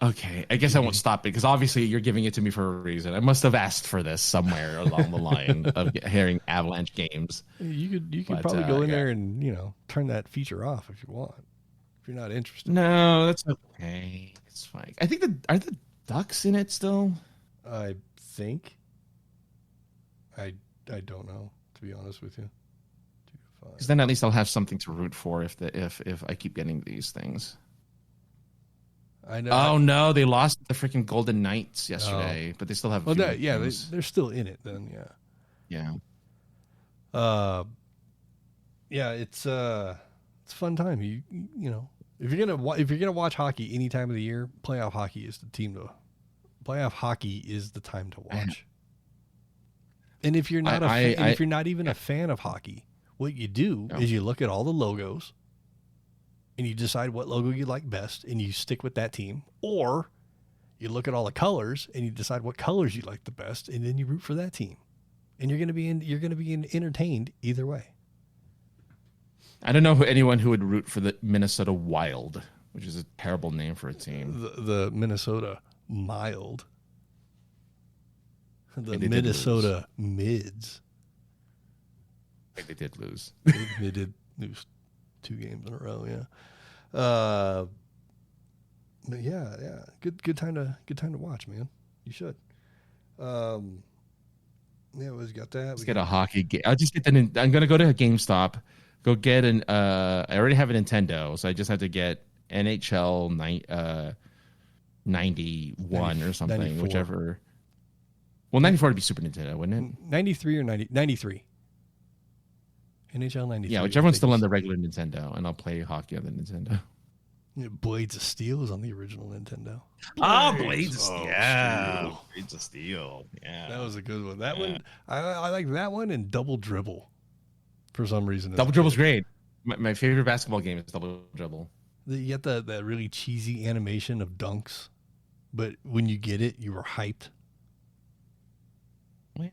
Okay, I guess I won't stop it, because obviously you're giving it to me for a reason. I must have asked for this somewhere along the line of hearing Avalanche games. You could probably go in there and, turn that feature off if you want, if you're not interested. No, that's okay. It's fine. I think are the Ducks in it still? I think. I don't know, to be honest with you. Because then at least I'll have something to root for if I keep getting these things. I know. Oh no, they lost the freaking Golden Knights yesterday, but they still have. They're still in it then. Yeah. It's a fun time. You if you're gonna watch hockey any time of the year, playoff hockey is the time to watch. And if you're not if you're not even a fan of hockey, what you do is you look at all the logos and you decide what logo you like best and you stick with that team, or you look at all the colors and you decide what colors you like the best and then you root for that team. And you're going to be entertained either way. I don't know anyone who would root for the Minnesota Wild, which is a terrible name for a team. The Minnesota Mild. The Minnesota Mids. I think they did lose. They did lose 2 games in a row, yeah. But yeah. Good time to watch, man. You should. Yeah, we got that. Let's get a hockey game. I'll just get I'm gonna go to a GameStop, go get I already have a Nintendo, so I just had to get NHL 91 or something, 94. whichever. Well, 94 would be Super Nintendo, wouldn't it? 93 or 93. NHL 93. Yeah, whichever one's still on the regular Nintendo, and I'll play hockey on the Nintendo. Blades of Steel is on the original Nintendo. Blades of Steel. Yeah. Blades of Steel. Yeah. That was a good one. That one, I like that one, and Double Dribble for some reason. Double Dribble's great. My favorite basketball game is Double Dribble. You get that really cheesy animation of dunks, but when you get it, you were hyped. Oh, yeah.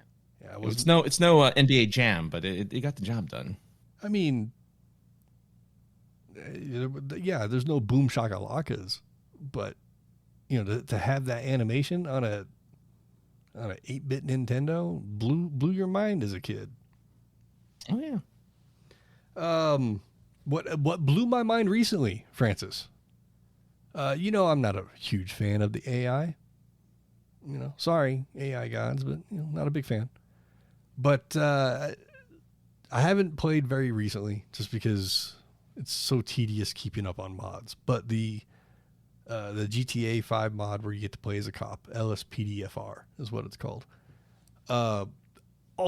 It's no NBA Jam, but it got the job done. I mean, yeah, there's no boom shakalakas, but to have that animation on a 8-bit Nintendo blew your mind as a kid. Oh yeah. What blew my mind recently, Francis? I'm not a huge fan of the AI. Sorry, AI gods, but not a big fan. But I haven't played very recently just because it's so tedious keeping up on mods. But the GTA 5 mod where you get to play as a cop, LSPDFR is what it's called. All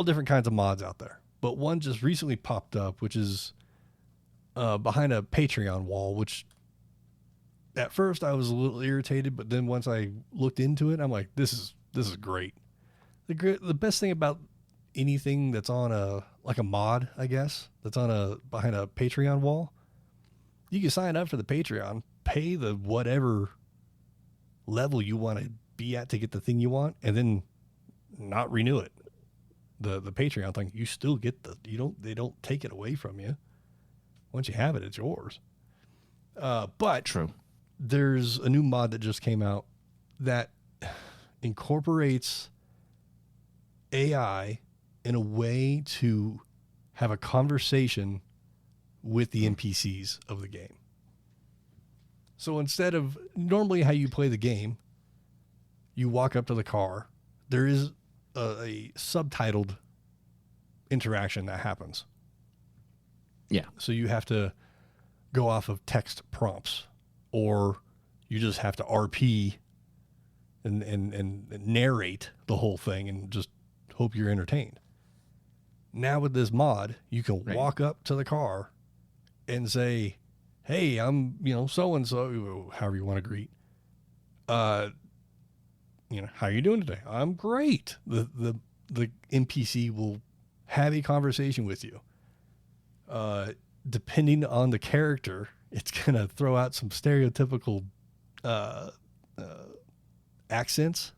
different kinds of mods out there. But one just recently popped up, which is behind a Patreon wall, which at first I was a little irritated, but then once I looked into it, I'm like, this is great. The best thing about anything that's on a mod, I guess, that's behind a Patreon wall, you can sign up for the Patreon, pay the whatever level you want to be at to get the thing you want, and then not renew it. The Patreon thing, you still get they don't take it away from you. Once you have it, it's yours. But True. There's a new mod that just came out that incorporates AI in a way to have a conversation with the NPCs of the game. So instead of normally how you play the game, you walk up to the car, there is a subtitled interaction that happens. Yeah. So you have to go off of text prompts, or you just have to RP and narrate the whole thing and just hope you're entertained. Now with this mod, you can walk up to the car and say, "Hey, I'm, so-and-so," however you want to greet. How you doing today? I'm great. The NPC will have a conversation with you. Depending on the character, it's going to throw out some stereotypical accents,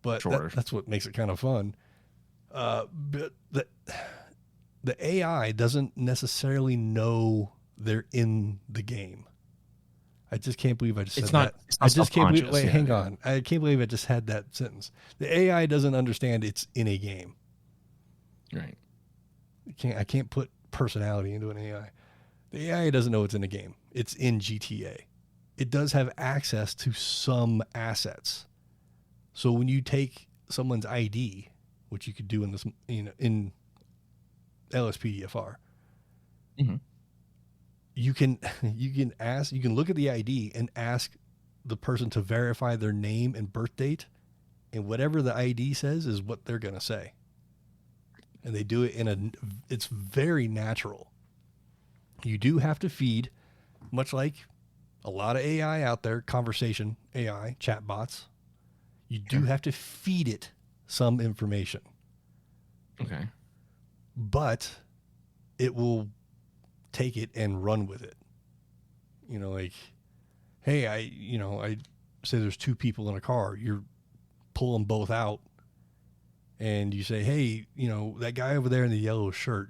but Sure. that's what makes it kind of fun. But the AI doesn't necessarily know they're in the game. I just can't believe I just said that. It's not I just can't believe. self-conscious, Wait, yeah. hang on. I can't believe I just had that sentence. The AI doesn't understand it's in a game. Right. I can't put personality into an AI. The AI doesn't know it's in a game. It's in GTA. It does have access to some assets. So when you take someone's ID, which you could do in this, in LSPDFR, Mhm. you can look at the ID and ask the person to verify their name and birth date, and whatever the ID says is what they're going to say. And they do it it's very natural. You do have to feed, much like a lot of AI out there, conversation AI, chatbots, you do have to feed it some information. Okay. But it will take it and run with it. Hey, I say there's two people in a car. You're pull them both out, and you say, hey, that guy over there in the yellow shirt,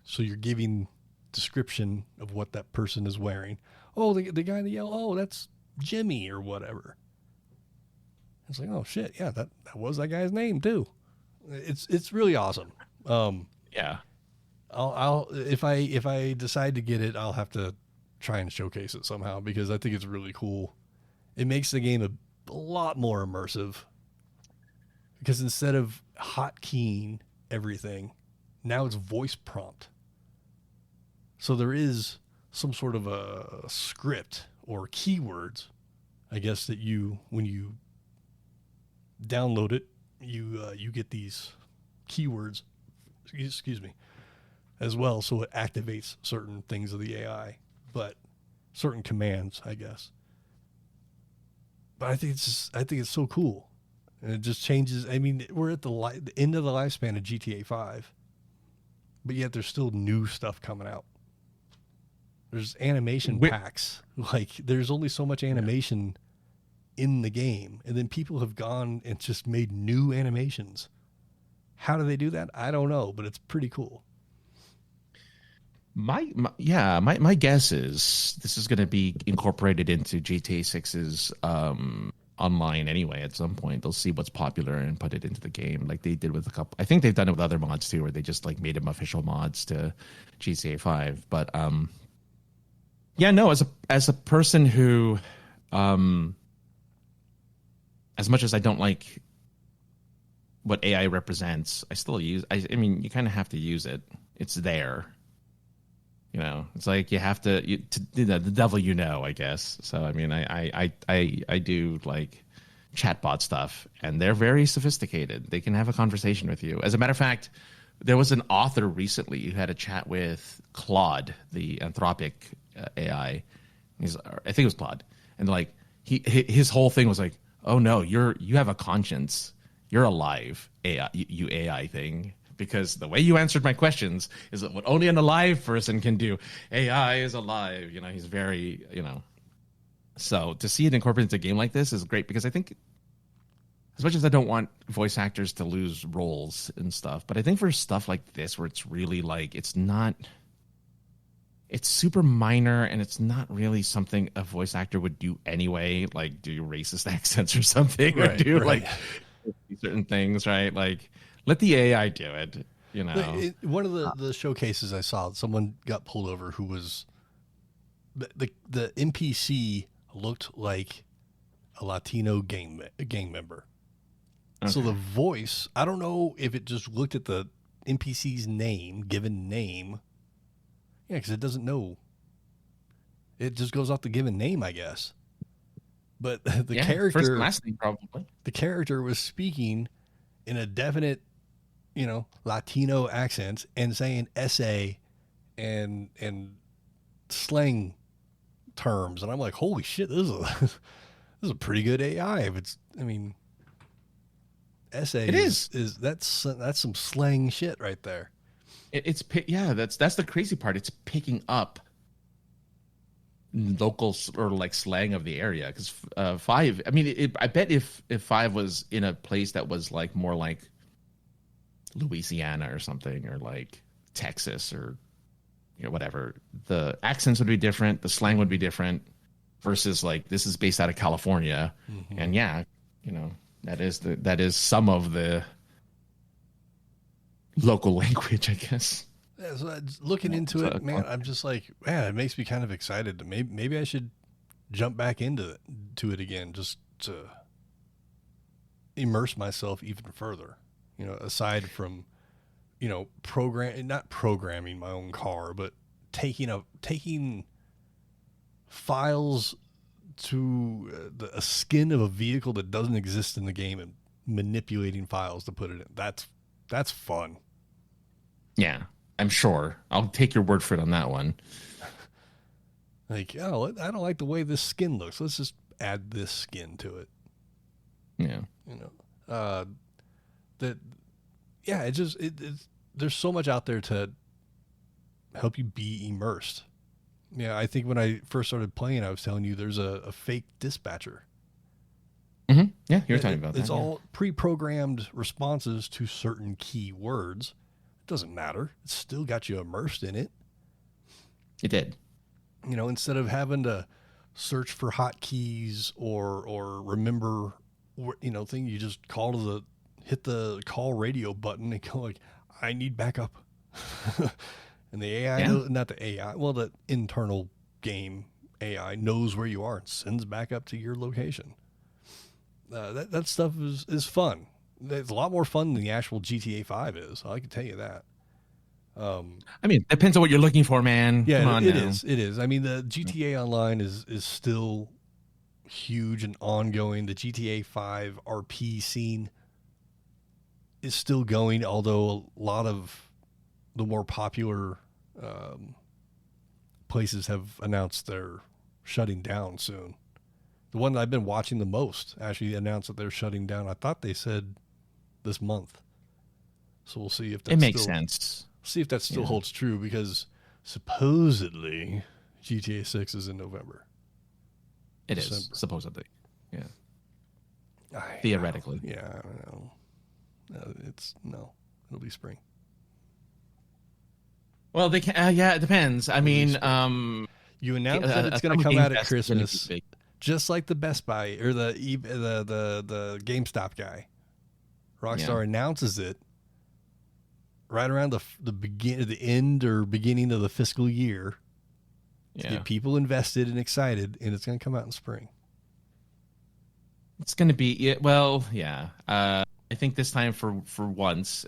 so you're giving description of what that person is wearing. Oh, the guy in the yellow, oh, that's Jimmy or whatever. It's like, oh shit, yeah, that was that guy's name too. It's really awesome. Yeah. I'll if I decide to get it, I'll have to try and showcase it somehow, because I think it's really cool. It makes the game a lot more immersive, because instead of hotkeying everything, now it's voice prompt. So there is some sort of a script or keywords, I guess, that when you download it, you get these keywords, excuse me, as well. So it activates certain things of the AI, but certain commands, I guess. But I think it's so cool, and it just changes. I mean, we're at the end of the lifespan of GTA 5, but yet there's still new stuff coming out. There's animation packs. Like, there's only so much animation in the game, and then people have gone and just made new animations. How do they do that? I don't know, but it's pretty cool. My guess is this is going to be incorporated into GTA 6's online anyway. At some point, they'll see what's popular and put it into the game, like they did with a couple. I think they've done it with other mods too, where they just like made them official mods to GTA 5. But as a person who, as much as I don't like what AI represents, I still use. I mean, you kind of have to use it. It's there. It's like you have to the devil, I guess. So I mean, I do like chatbot stuff, and they're very sophisticated. They can have a conversation with you. As a matter of fact, there was an author recently who had a chat with Claude, the Anthropic AI. I think it was Claude, and like his whole thing was like, oh no, you have a conscience. You're alive, AI, you AI thing. Because the way you answered my questions is what only an alive person can do. AI is alive. He's very, So to see it incorporated into a game like this is great, because I think as much as I don't want voice actors to lose roles and stuff, but I think for stuff like this, where it's really like, it's super minor and it's not really something a voice actor would do anyway, like do racist accents or something, or do like certain things, right? Like, let the AI do it, you know. One of the showcases I saw, someone got pulled over who was the NPC looked like a Latino gang member. Okay. So the voice, I don't know if it just looked at the NPC's given name. Yeah, because it doesn't know. It just goes off the given name, I guess. But the character, first and last name probably. The character was speaking in a definite, Latino accent and saying essay and slang terms, and I'm like, holy shit, this is a pretty good AI. If it's, essay is that's some slang shit right there. That's the crazy part. It's picking up local or like slang of the area, because 5. I bet if 5 was in a place that was like more like Louisiana or something, or like Texas or whatever, the accents would be different, the slang would be different, versus like this is based out of California, and that is some of the local language, I guess. Yeah, so looking into it, man, I'm just like, man, it makes me kind of excited. Maybe I should jump back into it again, just to immerse myself even further. Aside from, not programming my own car, but taking files to a skin of a vehicle that doesn't exist in the game and manipulating files to put it in. That's fun. Yeah, I'm sure. I'll take your word for it on that one. Like, I don't like the way this skin looks. Let's just add this skin to it. Yeah. There's so much out there to help you be immersed. Yeah, I think when I first started playing, I was telling you there's a fake dispatcher. Mm-hmm. Yeah, you were talking about that. It's all pre-programmed responses to certain keywords. It doesn't matter. It still got you immersed in it. It did. Instead of having to search for hotkeys or remember, thing, you just hit the call radio button and go like, I need backup. And the AI, not the AI, well, the internal game AI knows where you are and sends back up to your location. That stuff is fun. It's a lot more fun than the actual GTA 5 is. I can tell you that. It depends on what you're looking for, man. Yeah, Come on it now. is. It is. The GTA Online is still huge and ongoing. The GTA 5 RP scene is still going, although a lot of the more popular places have announced they're shutting down soon. The one that I've been watching the most actually announced that they're shutting down. I thought they said this month. So we'll see if that makes sense. See if that still holds true, because supposedly GTA 6 is in November. It is, supposedly. Yeah. Theoretically. Yeah, I don't know. It'll be spring. Well, they can. It depends. You announced that it's going to come out at Christmas, just like the Best Buy or the GameStop guy. Rockstar announces it right around the end or beginning of the fiscal year to get people invested and excited, and it's going to come out in spring. It's going to be I think this time for once,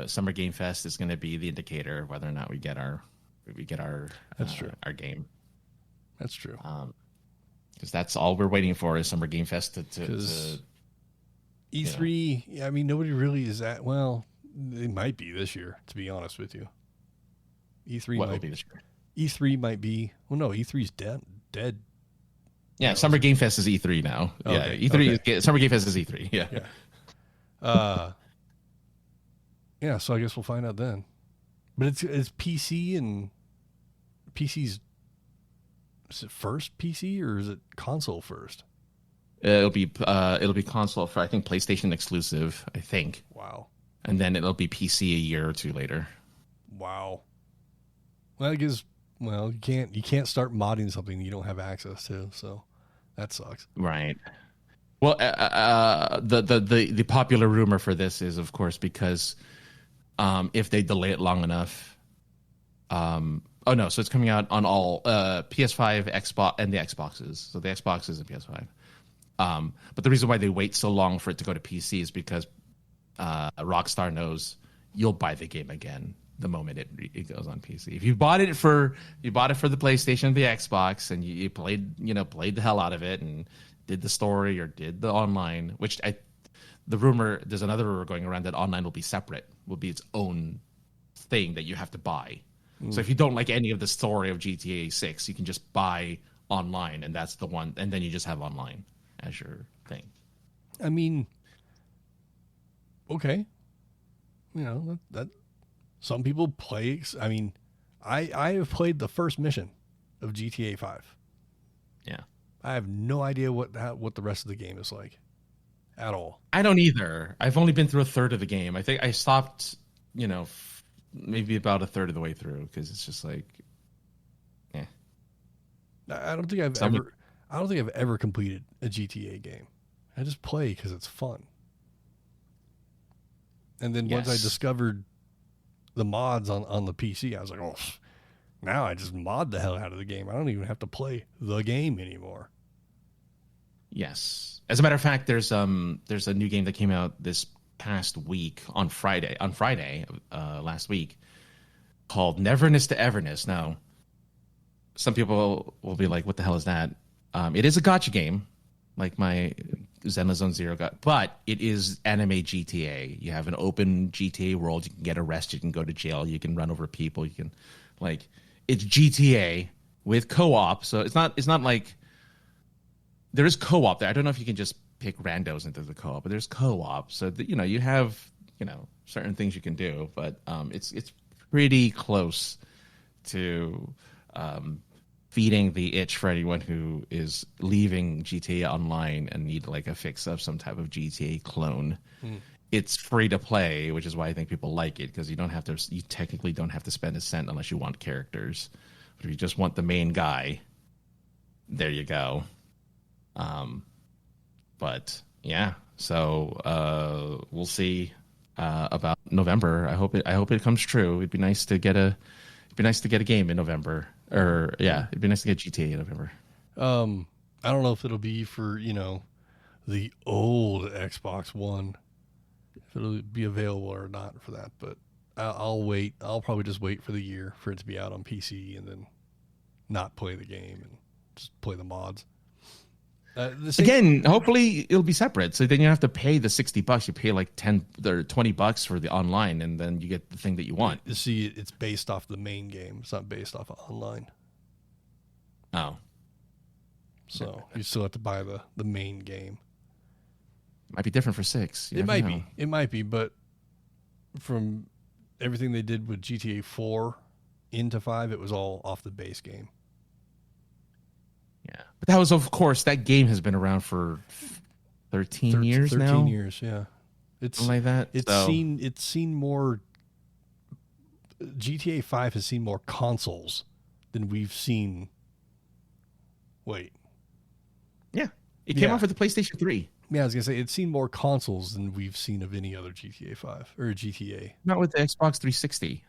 Summer Game Fest is going to be the indicator of whether or not we get our That's true. Our game. That's true. Because that's all we're waiting for is Summer Game Fest to E3. Nobody really is at. Well, it might be this year, to be honest with you. E3 might be this year. E3 might be. Well, no, E3's dead. Yeah, Summer Game Fest is E3 now. Okay. Yeah, E3 Summer Game Fest is E3. Yeah. Yeah, so I guess we'll find out then. But it's PC, and PC's, is it first PC or is it console first? It'll be console for, I think, PlayStation exclusive, I think. Wow. And then it'll be PC a year or two later. Wow. Well, I guess, you can't start modding something you don't have access to, so that sucks. Right. Well, the popular rumor for this is, of course, because if they delay it long enough, so it's coming out on all PS5, Xbox, and the Xboxes. So the Xboxes and PS5. But the reason why they wait so long for it to go to PC is because Rockstar knows you'll buy the game again the moment it goes on PC. If you bought it for the PlayStation, the Xbox, and you played the hell out of it and did the story or did the online, there's another rumor going around that online will be separate, will be its own thing that you have to buy. So if you don't like any of the story of GTA 6, you can just buy online, and that's the one, and then you just have online as your thing. I mean, okay. That some people play. I mean, I have played the first mission of GTA 5. Yeah. I have no idea what the rest of the game is like at all. I don't either. I've only been through a third of the game. I think I stopped, maybe about a third of the way through because it's just like, I don't think I've ever completed a GTA game. I just play because it's fun. And then once I discovered the mods on the PC, I was like, oh, now I just mod the hell out of the game. I don't even have to play the game anymore. Yes. As a matter of fact, there's a new game that came out this past week on Friday last week called Neverness to Everness. Now, some people will be like, what the hell is that? It is a gacha game, like my Zenless Zone Zero got, but it is anime GTA. You have an open GTA world. You can get arrested. You can go to jail. You can run over people. You can, it's GTA with co-op. So it's not like there is co-op there. I don't know if you can just pick randos into the co-op, but there's co-op. So that, you have, certain things you can do, but it's pretty close to feeding the itch for anyone who is leaving GTA Online and need a fix of some type of GTA clone. It's free to play, which is why I think people like it, because you technically don't have to spend a cent unless you want characters. But if you just want the main guy, there you go. But yeah, so we'll see about November. I hope it comes true. It'd be nice to get a game in November. It'd be nice to get GTA in November. I don't know if it'll be for, the old Xbox One, if it'll be available or not for that, but I'll wait. I'll probably just wait for the year for it to be out on PC and then not play the game and just play the mods. Again, hopefully it'll be separate. So then you have to pay the $60. You pay like $10 or $20 for the online, and then you get the thing that you want. See, it's based off the main game. It's not based off of online. Oh. So you still have to buy the main game. Might be different for 6. It might be, but from everything they did with GTA 4 into 5, it was all off the base game. Yeah, but that was, of course, that game has been around for 13 years now. 13 years, yeah. It's something like that. It's seen more. GTA 5 has seen more consoles than we've seen. Wait. Yeah, it came out for the PlayStation 3. Yeah, I was gonna say it's seen more consoles than we've seen of any other GTA 5 or GTA. Not with the Xbox 360.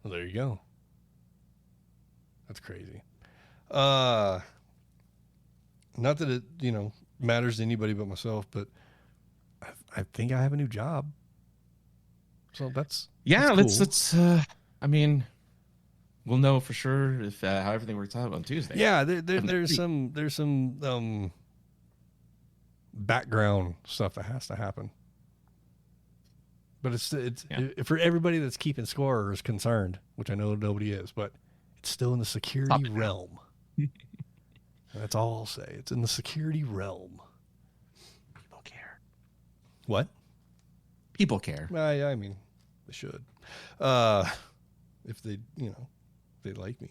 Well, there you go. That's crazy. Not that it, matters to anybody but myself, but I think I have a new job. So that's cool. let's I mean, we'll know for sure if how everything works out on Tuesday. Yeah, there's some background stuff that has to happen. But it's for everybody that's keeping score or is concerned, which I know nobody is, but it's still in the security realm. That's all I'll say. It's in the security realm. People care. What? People care. I mean, they should. If they, they like me.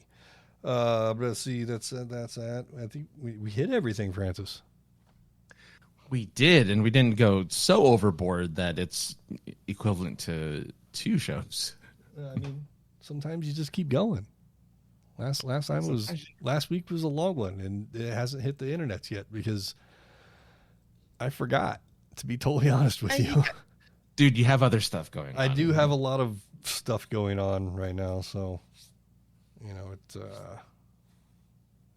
Let's see. That's that. I think we hit everything, Francis. We did, and we didn't go so overboard that it's equivalent to 2 shows. I mean, sometimes you just keep going. Last week was a long one, and it hasn't hit the internets yet because I forgot, to be totally honest with you. Dude, you have other stuff going on. I do have a lot of stuff going on right now, so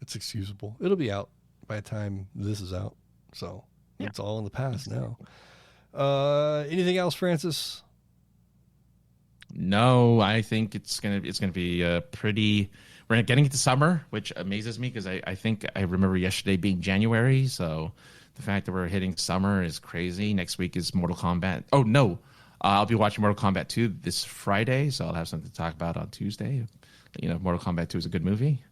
it's excusable. It'll be out by the time this is out, so it's all in the past now. Anything else, Francis? No, I think it's gonna be pretty. We're getting into summer, which amazes me because I think I remember yesterday being January. So the fact that we're hitting summer is crazy. Next week is Mortal Kombat. Oh no, I'll be watching Mortal Kombat 2 this Friday, so I'll have something to talk about on Tuesday. Mortal Kombat 2 is a good movie.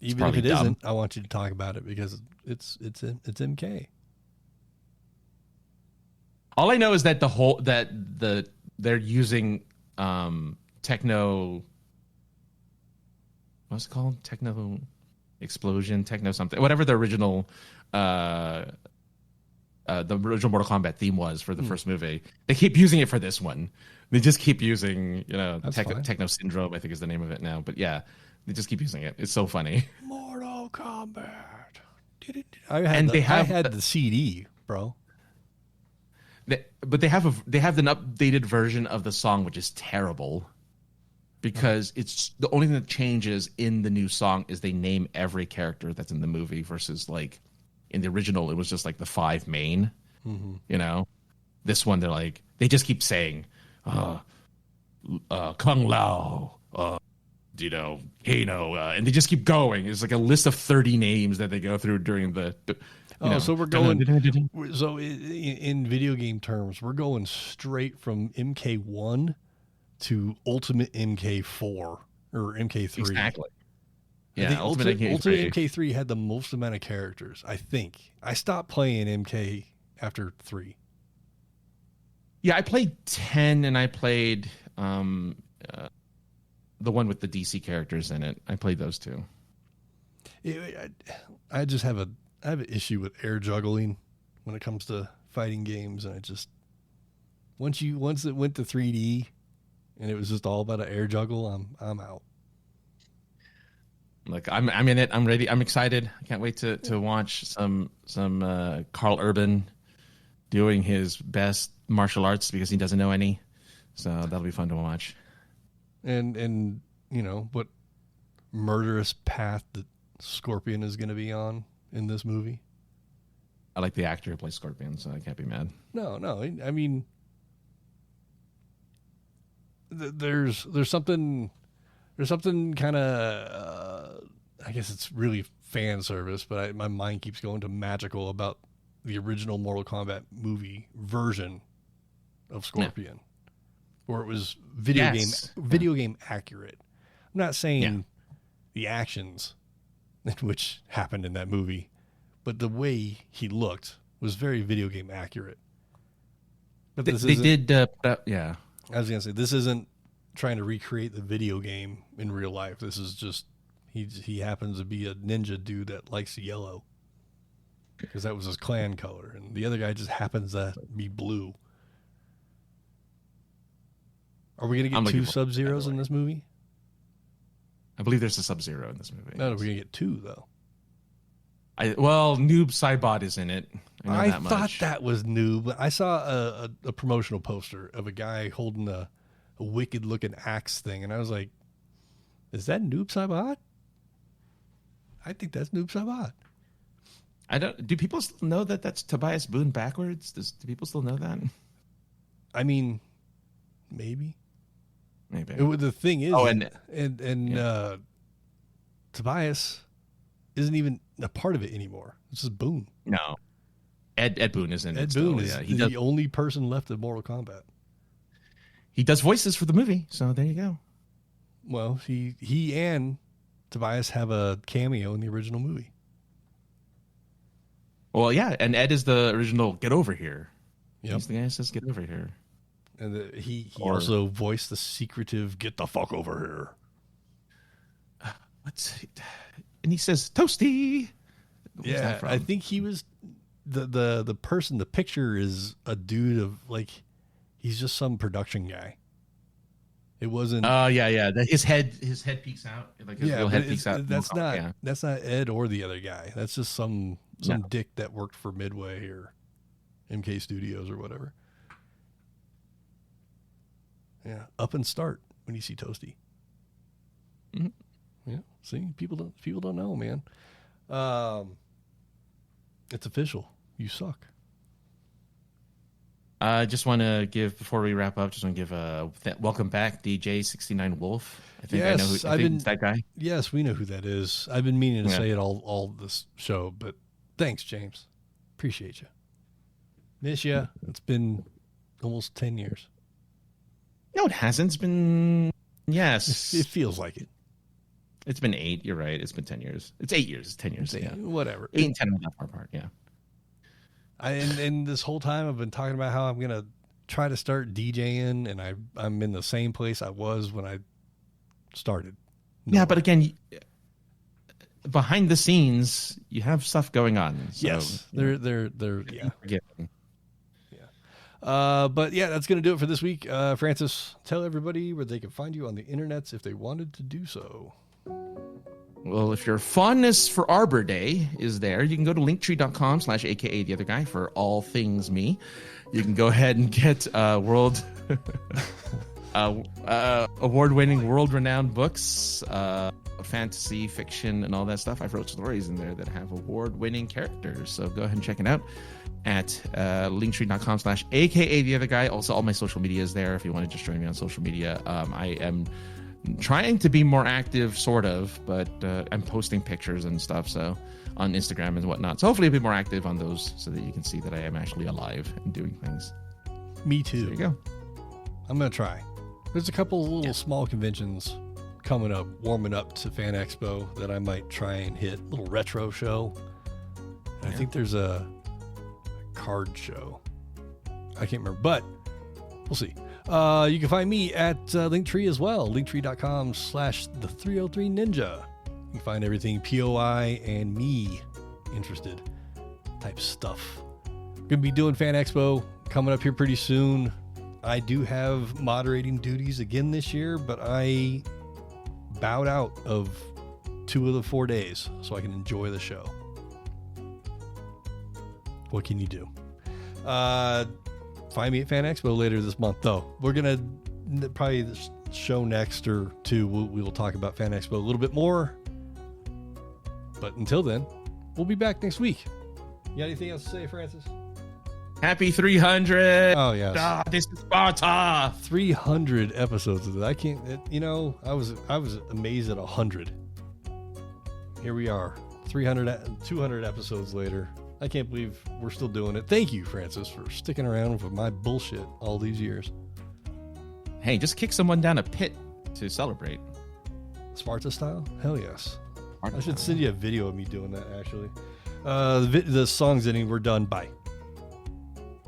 Even if it isn't, I want you to talk about it because it's MK. All I know is that they're using techno. What's it called? Techno explosion, techno something, whatever the original Mortal Kombat theme was for the first movie. They keep using it for this one. They just keep using, techno syndrome, I think is the name of it now. But yeah, they just keep using it. It's so funny. Mortal Kombat. I had the CD, bro. But they have an updated version of the song, which is terrible. Because it's the only thing that changes in the new song is they name every character that's in the movie versus like in the original, it was just like the 5 main, This one, they just keep saying, Kung Lao, Kano, and they just keep going. It's like a list of 30 names that they go through during the. So we're going. So in video game terms, we're going straight from MK1 to Ultimate MK4 or MK3. Exactly. I think Ultimate MK3 had the most amount of characters. I think I stopped playing MK after 3. Yeah, I played 10, and I played the one with the DC characters in it. I played those 2. I just have an issue with air juggling when it comes to fighting games, and once it went to 3D. And it was just all about an air juggle. I'm out. Look, I'm in it. I'm ready. I'm excited. I can't wait to watch some Carl Urban doing his best martial arts because he doesn't know any. So that'll be fun to watch. And what murderous path that Scorpion is going to be on in this movie. I like the actor who plays Scorpion, so I can't be mad. No. I mean. There's something kind of I guess it's really fan service, but my mind keeps going to magical about the original Mortal Kombat movie version of Scorpion, where it was video game accurate. I'm not saying the actions which happened in that movie, but the way he looked was very video game accurate. But they did, I was going to say, this isn't trying to recreate the video game in real life. This is just, he happens to be a ninja dude that likes yellow because that was his clan color. And the other guy just happens to be blue. Are we going to get 2 Sub-Zeros in this movie? I believe there's a Sub-Zero in this movie. No, we're going to get 2, though. Noob Saibot is in it. I thought that was new, but I saw a promotional poster of a guy holding a wicked-looking axe thing, and I was like, is that Noob Saibot? I think that's Noob Saibot. Do people still know that that's Tobias Boone backwards? Do people still know that? I mean, maybe. Maybe. The thing is, Tobias isn't even a part of it anymore. It's just Boone. No. Ed Boone is in it. Ed Boone is the only person left in Mortal Kombat. He does voices for the movie, so there you go. Well, he and Tobias have a cameo in the original movie. Well, yeah, and Ed is the original Get Over Here. Yep. He's the guy who says Get Over Here. And he also voiced the secretive Get the fuck over here. And he says, Toasty. Where's Yeah, that from? I think he was the person. The picture is a dude of like he's just some production guy. It wasn't. Yeah. His head peeks out. Like his real but head peeks out. That's not. Yeah. That's not Ed or the other guy. That's just some dick that worked for Midway or MK Studios or whatever. Yeah, up and start when you see Toasty. Mm-hmm. Yeah, see, people don't know, man. It's official. You suck. I just want to give, before we wrap up, welcome back, DJ 69 Wolf. I think I know who it's that guy. Yes, we know who that is. I've been meaning to say it all this show, but thanks, James. Appreciate you. Miss you. It's been almost 10 years. No, it hasn't. It's been, yes. It feels like it. It's been 8. You're right. It's been 10 years. It's 8 years. It's 10 years. Yeah. Whatever. 8 and 10 are not far apart. Yeah. And this whole time I've been talking about how I'm going to try to start DJing, and I'm in the same place I was when I started. Yeah, but again, behind the scenes, you have stuff going on. So, yes, they're yeah. Forgiven. But yeah, that's going to do it for this week. Francis, tell everybody where they can find you on the internets if they wanted to do so. Well, if your fondness for Arbor Day is there, you can go to linktree.com/aka the other guy for all things me. You can go ahead and get world award-winning, world-renowned books, fantasy, fiction, and all that stuff. I've wrote stories in there that have award-winning characters. So go ahead and check it out at linktree.com/aka the other guy. Also, all my social media is there if you want to just join me on social media. I am trying to be more active, sort of, but I'm posting pictures and stuff, so on Instagram and whatnot. So hopefully I'll be more active on those so that you can see that I am actually alive and doing things. Me too. So there you go. I'm going to try. There's a couple of little small conventions coming up, warming up to Fan Expo that I might try and hit. Little retro show. I think there's a card show. I can't remember, but we'll see. You can find me at Linktree as well, linktree.com/the303ninja. You can find everything POI and me interested type stuff. Going to be doing Fan Expo coming up here pretty soon. I do have moderating duties again this year, but I bowed out of 2 of the 4 days so I can enjoy the show. What can you do? Find me at Fan Expo later this month, though. We're going to probably the show next or two, we will talk about Fan Expo a little bit more. But until then, we'll be back next week. You got anything else to say, Francis? Happy 300. Oh, yes. This is Sparta. 300 episodes of that. I can't, I was amazed at 100. Here we are, 200 episodes later. I can't believe we're still doing it. Thank you, Francis, for sticking around with my bullshit all these years. Hey, just kick someone down a pit to celebrate. Sparta style? Hell yes. Sparta I should style. send you a video of me doing that, actually. The song's ending. We're done. Bye.